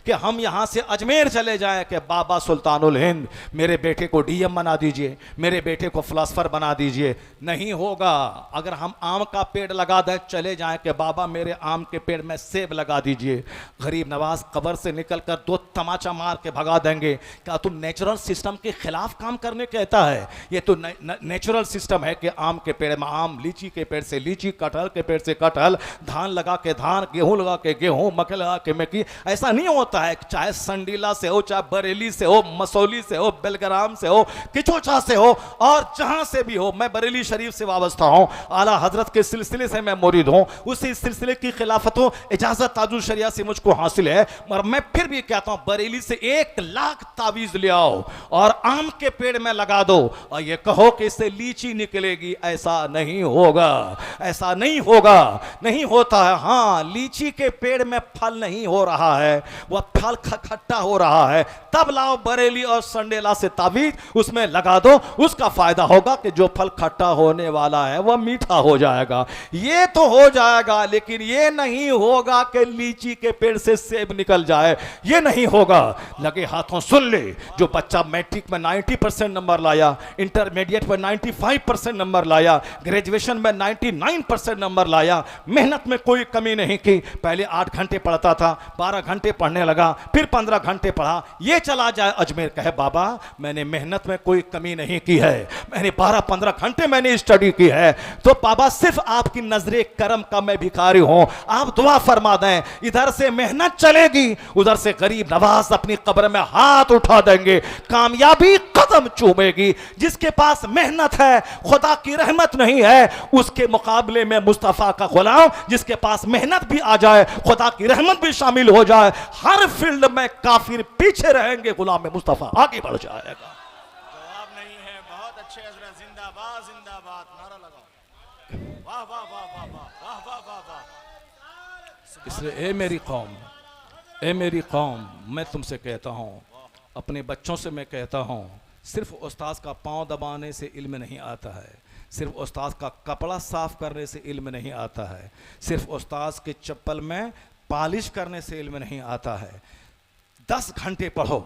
कि हम यहां से अजमेर चले जाएं कि बाबा सुल्तानुल हिंद मेरे बेटे को डीएम बना दीजिए, मेरे बेटे को फिलासफर बना दीजिए। नहीं होगा। अगर हम आम का पेड़ लगा दें, चले जाएं कि बाबा मेरे आम के पेड़ में सेब लगा दीजिए। गरीब नवाज कब्र से निकलकर 2 तमाचा मार के भगा देंगे। क्या तुम नेचुरल सिस्टम के खिलाफ काम करने कहता है? ये तो नेचुरल सिस्टम है कि आम के पेड़ में आम, लीची के पेड़ से लीची, कटहल के पेड़ से कटहल, धान लगा के धान, गेहूं लगा के गेहूं, मक्के लगा के मक्की। ऐसा नहीं होता है। चाहे संडीला से हो, चाहे बरेली से हो, मसौली से हो, बेलग्राम से हो, किचोचा से हो, और जहां से भी हो। मैं बरेली शरीफ से वाबस्ता हूं, आला हजरत के सिलसिले से मैं मुरीद हूं। उसी सिलसिले की खिलाफत इजाजत ताजुल शरिया से मुझको हासिल है। मगर मैं फिर भी कहता हूं, बरेली से 1 लाख तावीज ले आओ और आम के पेड़ में लगा दो और ये कहो कि इससे लीची निकलेगी। ऐसा नहीं होगा। ऐसा नहीं होगा। नहीं होता है। हाँ, लीची के पेड़ में फल नहीं हो रहा है, वह फल खट्टा हो रहा है। तब लाओ बरेली और संडेला से तावीज, उसमें लगा दो, उसका फायदा होगा कि जो फल खट्टा होने वाला है वह मीठा हो जाएगा। ये तो हो जाएगा, लेकिन ये नहीं होगा कि लीची के पेड़ से सेब निकल जाए। ये नहीं होगा। लगे हाथों सुन ले, जो बच्चा मैट्रिक में 90% नंबर लाया, इंटरमीडिएट में 95% नंबर लाया, ग्रेजुएशन में 99% नंबर लाया, मेहनत में कोई कमी नहीं की, पहले 8 घंटे पढ़ता था, 12 घंटे पढ़ने लगा, फिर 15 घंटे पढ़ा, ये चला जाए अजमेर, कहे बाबा मैंने मेहनत में कोई कमी नहीं की है, मैंने 12-15 घंटे मैंने स्टडी की है, तो बाबा सिर्फ आपकी नजरे करम का मैं भिखारी हूं, आप दुआ फरमा दें, इधर से मेहनत चलेगी, उधर से गरीब नवाज अपनी कब्र में हाथ उठा देंगे, कामयाबी कदम चूमेगी। जिसके पास मेहनत है, खुदा की रहमत नहीं है, उसके मुकाबले में मुस्तफा का गुलाम जिसके पास मेहनत भी आ जाए, खुदा की रहमत भी शामिल हो जाए, हर फील्ड में काफिर पीछे रहेंगे, गुलाम मुस्तफा आगे बढ़ जाएगा। जवाब नहीं है। बहुत अच्छे हजरत, जिंदाबाद जिंदाबाद, नारा लगाओ। वाह वाह वाह वाह वाह वाह वाह वाह। इसलिए ए मेरी कौम, ए मेरी कौम, मैं तुमसे कहता हूँ, अपने बच्चों से मैं कहता हूँ, सिर्फ उस्ताद का पाँव दबाने से इल्म नहीं आता है, सिर्फ उस्ताद का कपड़ा साफ करने से इल्म नहीं आता है, सिर्फ उस्ताद के चप्पल में पॉलिश करने से इल्म नहीं आता है। 10 घंटे पढ़ो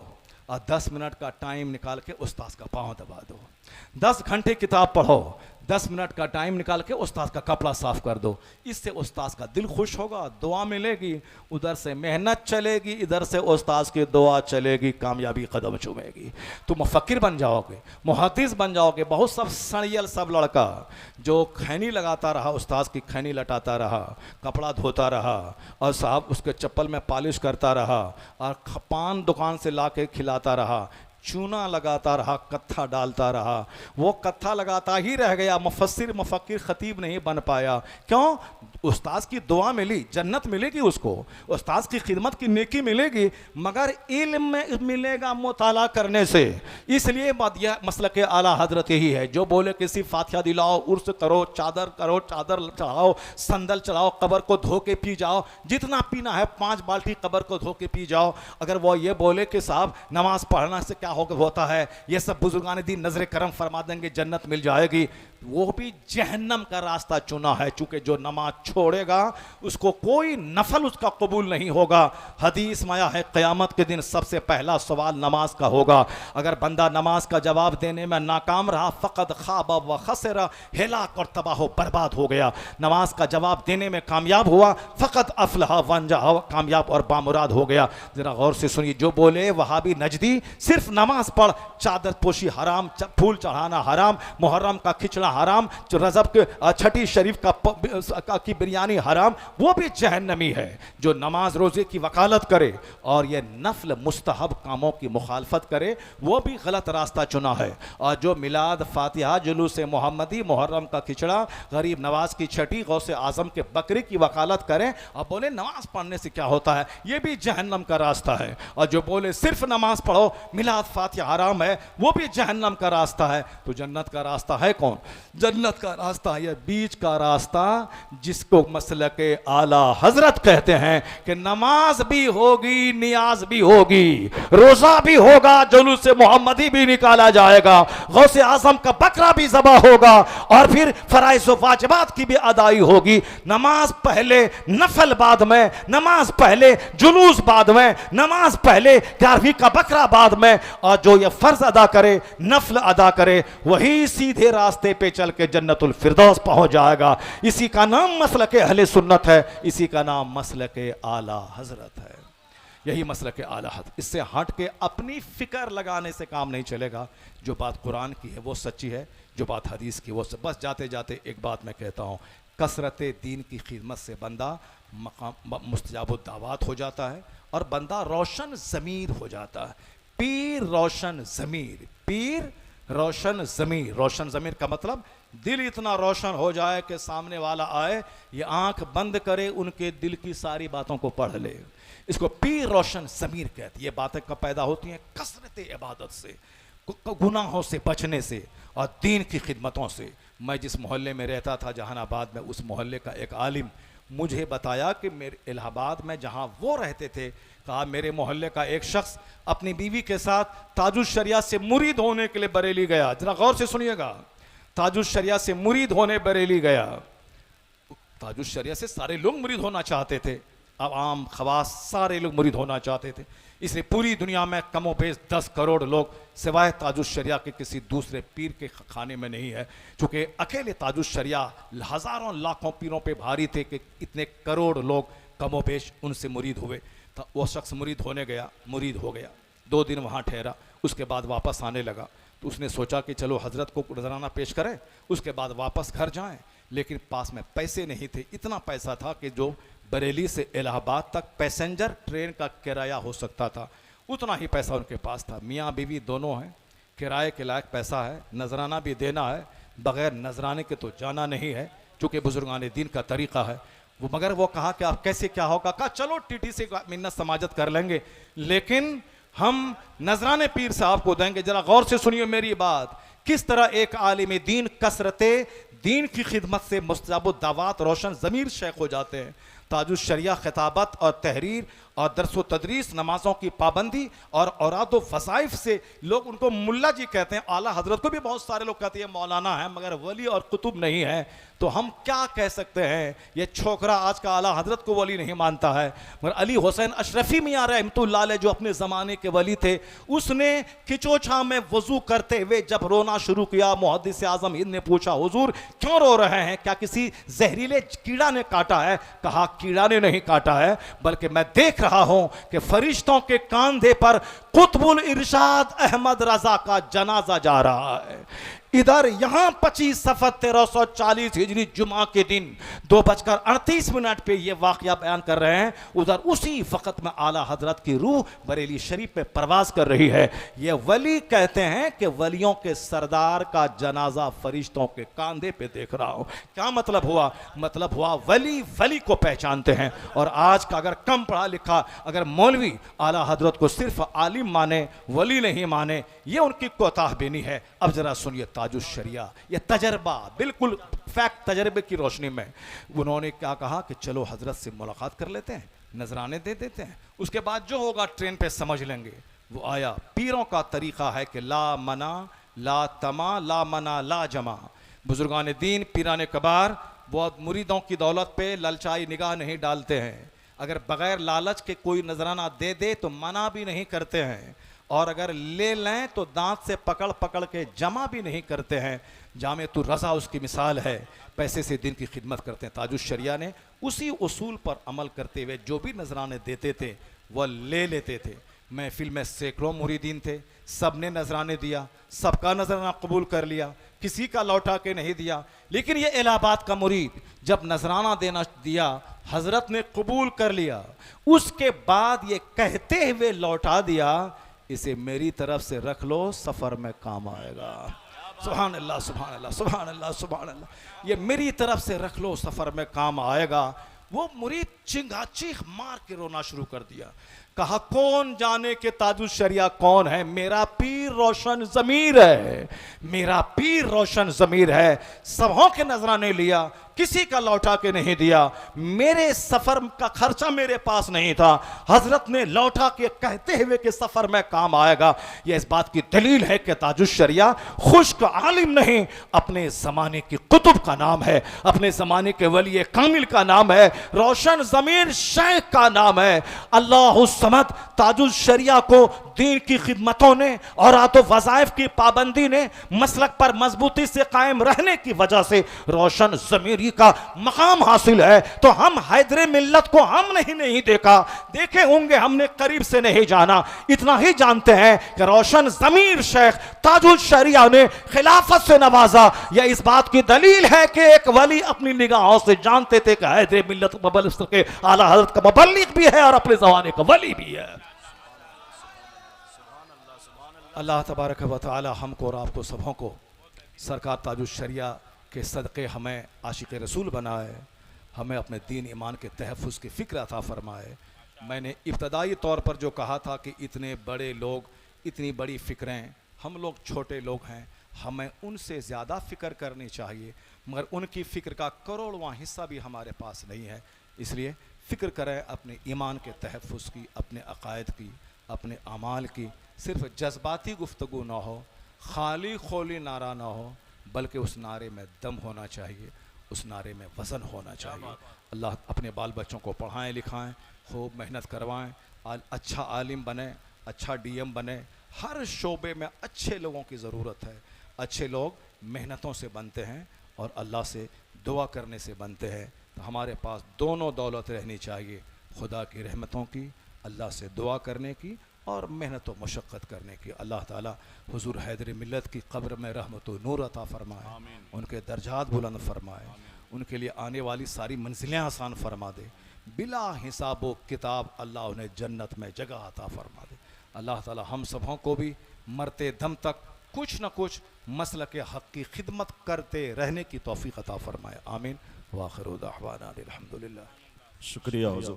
और 10 मिनट का टाइम निकाल के उस्ताद का पाँव दबा दो। 10 घंटे किताब पढ़ो, 10 मिनट का टाइम निकाल के उस्ताद का कपड़ा साफ कर दो। इससे उस्ताद का दिल खुश होगा, दुआ मिलेगी, उधर से मेहनत चलेगी, इधर से उस्ताद की दुआ चलेगी, कामयाबी कदम चूमेगी। तुम फ़कीर बन जाओगे, मुहद्दिस बन जाओगे। बहुत सब सड़ियल सब लड़का जो खैनी लगाता रहा, उस्ताद की खैनी लटाता रहा, कपड़ा धोता रहा और साहब उसके चप्पल में पॉलिश करता रहा और पान दुकान से ला के खिलाता रहा, चूना लगाता रहा, कत्था डालता रहा, वो कत्था लगाता ही रह गया, मुफस्सिर मुफक्किर खतीब नहीं बन पाया। क्यों? उस्ताद की दुआ मिली, जन्नत मिलेगी उसको, उस्ताद की खिदमत की नेकी मिलेगी, मगर इल्म में मिलेगा मुताला करने से। इसलिए मसलक आला हजरत यही है, जो बोले किसी फातिहा दिलाओ, उर्स करो, चादर चढ़ाओ, संदल चढ़ाओ, कब्र को धो के पी जाओ, जितना पीना है 5 बाल्टी कब्र को धो के पी जाओ। अगर वो ये बोले कि साहब नमाज पढ़ना से क्या होता है, ये सब बुजुर्गान दीन नजर करम फरमा देंगे, जन्नत मिल जाएगी, वो भी जहन्नम का रास्ता चुना है। चूंकि जो नमाज छोड़ेगा उसको कोई नफल उसका कबूल नहीं होगा। हदीस में आया है क़यामत के दिन सबसे पहला सवाल नमाज का होगा। अगर बंदा नमाज का जवाब देने में नाकाम रहा, फ़क़द ख़ाब व ख़सर, हिलाक और तबाह बर्बाद हो गया। नमाज का जवाब देने में कामयाब हुआ, फ़क़द अफ़लह व अंजह, कामयाब और बामुराद हो गया। ज़रा गौर से सुनिए, जो बोले वहाबी नजदी सिर्फ नमाज पढ़, चादर पोशी हराम, फूल चढ़ाना हराम, मुहर्रम का खिचड़ा हराम, रजब के छठी शरीफ की बिरयानी हराम, वो भी जहन्नमी है। जो नमाज रोजे की वकालत करे और ये नफल मुस्तहब कामों की मुखालफत करे, वो भी गलत रास्ता चुना है। और जो मिलाद, फातिहा, जुलूस मोहम्मदी, मुहर्रम का खिचड़ा, गरीब नवाज की छठी, गौसे आजम के बकरे की वकालत करें और बोले नमाज पढ़ने से क्या होता है, ये भी जहन्नम का रास्ता है। और जो बोले सिर्फ नमाज पढ़ो, मिलाद फातिहा हराम है, वो भी जहन्नम का रास्ता है। तो जन्नत का रास्ता है कौन? जन्नत का रास्ता यह बीच का रास्ता, जिसको मसलक आला हजरत कहते हैं कि नमाज भी होगी, नियाज भी होगी, रोजा भी होगा, जुलूस मोहम्मदी भी निकाला जाएगा, गौसे आजम का बकरा भी ज़बा होगा और फिर फराइज़ व वाजिबात की भी अदाई होगी। नमाज पहले, नफल बाद में, नमाज पहले, जुलूस बाद में, नमाज पहले, 11वीं का बकरा बाद में। और जो ये फर्ज अदा करे, नफल अदा करे, वही सीधे रास्ते पे चल के जन्नतुल फिरदौस पहुंच जाएगा। इसी का नाम मसलक अहले सुन्नत है, इसी का नाम मसलक आला हजरत है। यही मसलक आला हजरत। इससे हट के अपनी फिक्र लगाने से काम नहीं चलेगा। जो बात कुरान की है वो सच्ची है, जो बात हदीस की वो बस। जाते जाते एक बात मैं कहता हूँ, कसरत दीन की खिदमत से बंदा मुस्तजाबुद दावत हो जाता है और बंदा रोशन ज़मीर हो जाता है। पीर रोशन ज़मीर, पीर रोशन ज़मीर। रोशन ज़मीर का मतलब दिल इतना रोशन हो जाए कि सामने वाला आए, ये आंख बंद करे, उनके दिल की सारी बातों को पढ़ ले। इसको पीर रोशन ज़मीर कहते। ये बातें कब पैदा होती हैं? कसरत इबादत से, गुनाहों से बचने से और दीन की खिदमतों से। मैं जिस मोहल्ले में रहता था जहानाबाद में, उस मोहल्ले का एक आलिम मुझे बताया कि मेरे इलाहाबाद में जहाँ वो रहते थे, कहा मेरे मोहल्ले का एक शख्स अपनी बीवी के साथ ताजुश शरिया से मुरीद होने के लिए बरेली गया। जरा गौर से सुनिएगा, ताजुश शरिया से मुरीद होने बरेली गया। ताजुश शरिया से सारे लोग मुरीद होना चाहते थे, आवाम खवास सारे लोग मुरीद होना चाहते थे। इसलिए पूरी दुनिया में कमो बेश 10 करोड़ लोग सिवाय ताजुश शरिया के किसी दूसरे पीर के खाने में नहीं है। चूँकि अकेले ताजुश शरिया हज़ारों लाखों पीरों पे भारी थे कि इतने करोड़ लोग कमोबेश उनसे मुरीद हुए। तो वो शख्स मुरीद होने गया, मुरीद हो गया, 2 दिन वहाँ ठहरा, उसके बाद वापस आने लगा। तो उसने सोचा कि चलो हज़रत को नजराना पेश करें, उसके बाद वापस घर जाएं। लेकिन पास में पैसे नहीं थे। इतना पैसा था कि जो बरेली से इलाहाबाद तक पैसेंजर ट्रेन का किराया हो सकता था, उतना ही पैसा उनके पास था। मियाँ बीवी दोनों हैं, किराए के लायक पैसा है, नजराना भी देना है, बग़ैर नजराने के तो जाना नहीं है, चूँकि बुजुर्गान दीन का तरीक़ा है वो। मगर वो कहा कि आप कैसे क्या होगा? कहा चलो टीटी से मिन्नत समाजत कर लेंगे, लेकिन हम नजराने पीर साहब को देंगे। जरा गौर से सुनिए मेरी बात, किस तरह एक आलिम दीन कसरते दीन की खिदमत से मुस्तजाब दावत रोशन ज़मीर शेख हो जाते हैं। ताजुश शरिया खिताबत और तहरीर और दरस व तदरीस, नमाज़ों की पाबंदी और औराद व वज़ाइफ से लोग उनको मुल्ला जी कहते हैं। आला हजरत को भी बहुत सारे लोग कहते हैं मौलाना है, मगर वली और कुतुब नहीं है। तो हम क्या कह सकते हैं? ये छोकरा आज का आला हजरत को वली नहीं मानता है। मगर अली हुसैन अशरफी मियां रहमतुल्लाह अलैह जो अपने ज़माने के वली थे, उसने खिचोछा में वज़ू करते हुए जब रोना शुरू किया, मुहद्दिस आज़म हिंद ने पूछा हुजूर क्यों रो रहे हैं? क्या किसी जहरीले कीड़ा ने काटा है? कहा कीड़ा ने नहीं काटा है, बल्कि मैं देख रहा हूं कि फरिश्तों के कांधे पर कुतुबुल इरशाद अहमद रजा का जनाजा जा रहा है। इधर यहां 25 सफर 1340 हिजरी जुमा के दिन 2:38 पे ये वाकया बयान कर रहे हैं। उधर उसी वक्त में आला हजरत की रूह बरेली शरीफ में परवाज कर रही है। ये वली कहते हैं कि वलियों के सरदार का जनाजा फरिश्तों के कांधे पे देख रहा हूं। क्या मतलब हुआ? मतलब हुआ वली वली को पहचानते हैं। और आज का अगर कम पढ़ा लिखा अगर मौलवी आला हजरत को सिर्फ आलिम माने, वली नहीं माने, ये उनकी कोताहबीनी है। अब जरा सुनिए ताजुश शरिया, ये तजर्बा, बिल्कुल फैक्ट तजर्बे की रोशनी में उन्होंने क्या कहा कि चलो हजरत से मुलाकात कर लेते हैं, नजराने दे देते हैं, उसके बाद जो होगा ट्रेन पे समझ लेंगे। वो आया। पीरों का तरीका है कि ला मना ला तमा ला मना ला जमा। बुजुर्गान दीन पीरान कबार बहुत मुरीदों की दौलत पे ललचाई निगाह नहीं डालते हैं। अगर बगैर लालच के कोई नजराना दे दे तो मना भी नहीं करते हैं, और अगर ले लें तो दांत से पकड़ पकड़ के जमा भी नहीं करते हैं। जामे तू रज़ा उसकी मिसाल है, पैसे से दिन की खिदमत करते हैं। ताजुश शरिया ने उसी उसूल पर अमल करते हुए जो भी नजराने देते थे वह ले लेते थे। महफिल में सैकड़ों मुरीदीन थे, सब ने नजराने दिया, सबका नजराना कबूल कर लिया, किसी का लौटा के नहीं दिया। लेकिन ये इलाहाबाद का मुरीद जब नजराना देना दिया, हजरत ने कबूल कर लिया, उसके बाद ये कहते हुए लौटा दिया, इसे मेरी तरफ से रख लो, सफर में काम आएगा। सुभान अल्लाह सुभान अल्लाह सुभान अल्लाह सुभान अल्लाह। ये मेरी तरफ से रख लो, सफर में काम आएगा। वो मुरीद चिंगा चीख मार के रोना शुरू कर दिया। कहा कौन जाने के ताजुश शरिया कौन है? मेरा पीर रोशन ज़मीर है, मेरा पीर रोशन ज़मीर है। सबों के नजराने लिया, किसी का लौटा के नहीं दिया। मेरे सफर का खर्चा मेरे पास नहीं था, हजरत ने लौटा के कहते हुए कि सफर में काम आएगा। यह इस बात की दलील है कि ताजुश शरिया खुश्क आलिम नहीं, अपने जमाने की कुतुब का नाम है, अपने जमाने के वली कामिल का नाम है, रोशन ज़मीर शेख का नाम है। अल्लाह समद ताजुश शरिया को दीन की खिदमतों ने और आतो वज़ाइफ की पाबंदी ने मसलक पर मजबूती से कायम रहने की वजह से रोशन ज़मीरी का मकाम हासिल है। तो हम हैदरे मिल्लत को हमने ही नहीं देखा, देखे होंगे, हमने करीब से नहीं जाना। इतना ही जानते हैं कि रोशन ज़मीर शेख ताजुश शरिया ने खिलाफत से नवाजा। यह इस बात की दलील है कि एक वली अपनी निगाहों से जानते थे कि हैदरे मिल्लत के आला हज़रत का मुबल्लिग भी है और अपने ज़माने का वली भी है। अल्लाह तबारक व तआला हमको और आपको सबों को सरकार ताजुश शरिया के सदक़े हमें आशिक़ रसूल बनाए, हमें अपने दीन ईमान के तहफ़्फ़ुज़ की फ़िक्र अता फ़रमाए। मैंने इब्तदाई तौर पर जो कहा था कि इतने बड़े लोग, इतनी बड़ी फ़िक्रें, हम लोग छोटे लोग हैं, हमें उनसे ज़्यादा फ़िक्र करनी चाहिए, मगर उनकी फ़िक्र का करोड़वां हिस्सा भी हमारे पास नहीं है। इसलिए फ़िक्र करें अपने ईमान के तहफ़्फ़ुज़ की, अपने अक़ायद की, अपने अमाल की। सिर्फ जज्बाती गुफ्तगू ना हो, खाली खोली नारा ना हो, बल्कि उस नारे में दम होना चाहिए, उस नारे में वज़न होना चाहिए। अल्लाह अपने बाल बच्चों को पढ़ाएं लिखाएं, खूब मेहनत करवाएं, अच्छा आलिम बने, अच्छा डीएम बने। हर शोबे में अच्छे लोगों की ज़रूरत है। अच्छे लोग मेहनतों से बनते हैं और अल्लाह से दुआ करने से बनते हैं। तो हमारे पास दोनों दौलत रहनी चाहिए, खुदा की रहमतों की, अल्लाह से दुआ करने की और मेहनत व मशक्क़त करने की। अल्लाह ताला हुजूर हैदर मिल्लत की कब्र में रहमत व नूर अता फरमाए, उनके दर्जात बुलंद फरमाए, उनके लिए आने वाली सारी मंजिलें आसान फरमा दे, बिला हिसाब व किताब अल्लाह उन्हें जन्नत में जगह अता फरमा दे। अल्लाह ताला हम सबों को भी मरते दम तक कुछ न कुछ मसलक हक़ की खिदमत करते रहने की तौफ़ीक़ अता फरमाए। आमीन। व आखिरु दाअवाना अनिल हम्दुलिल्लाह। शुक्रिया हुजूर।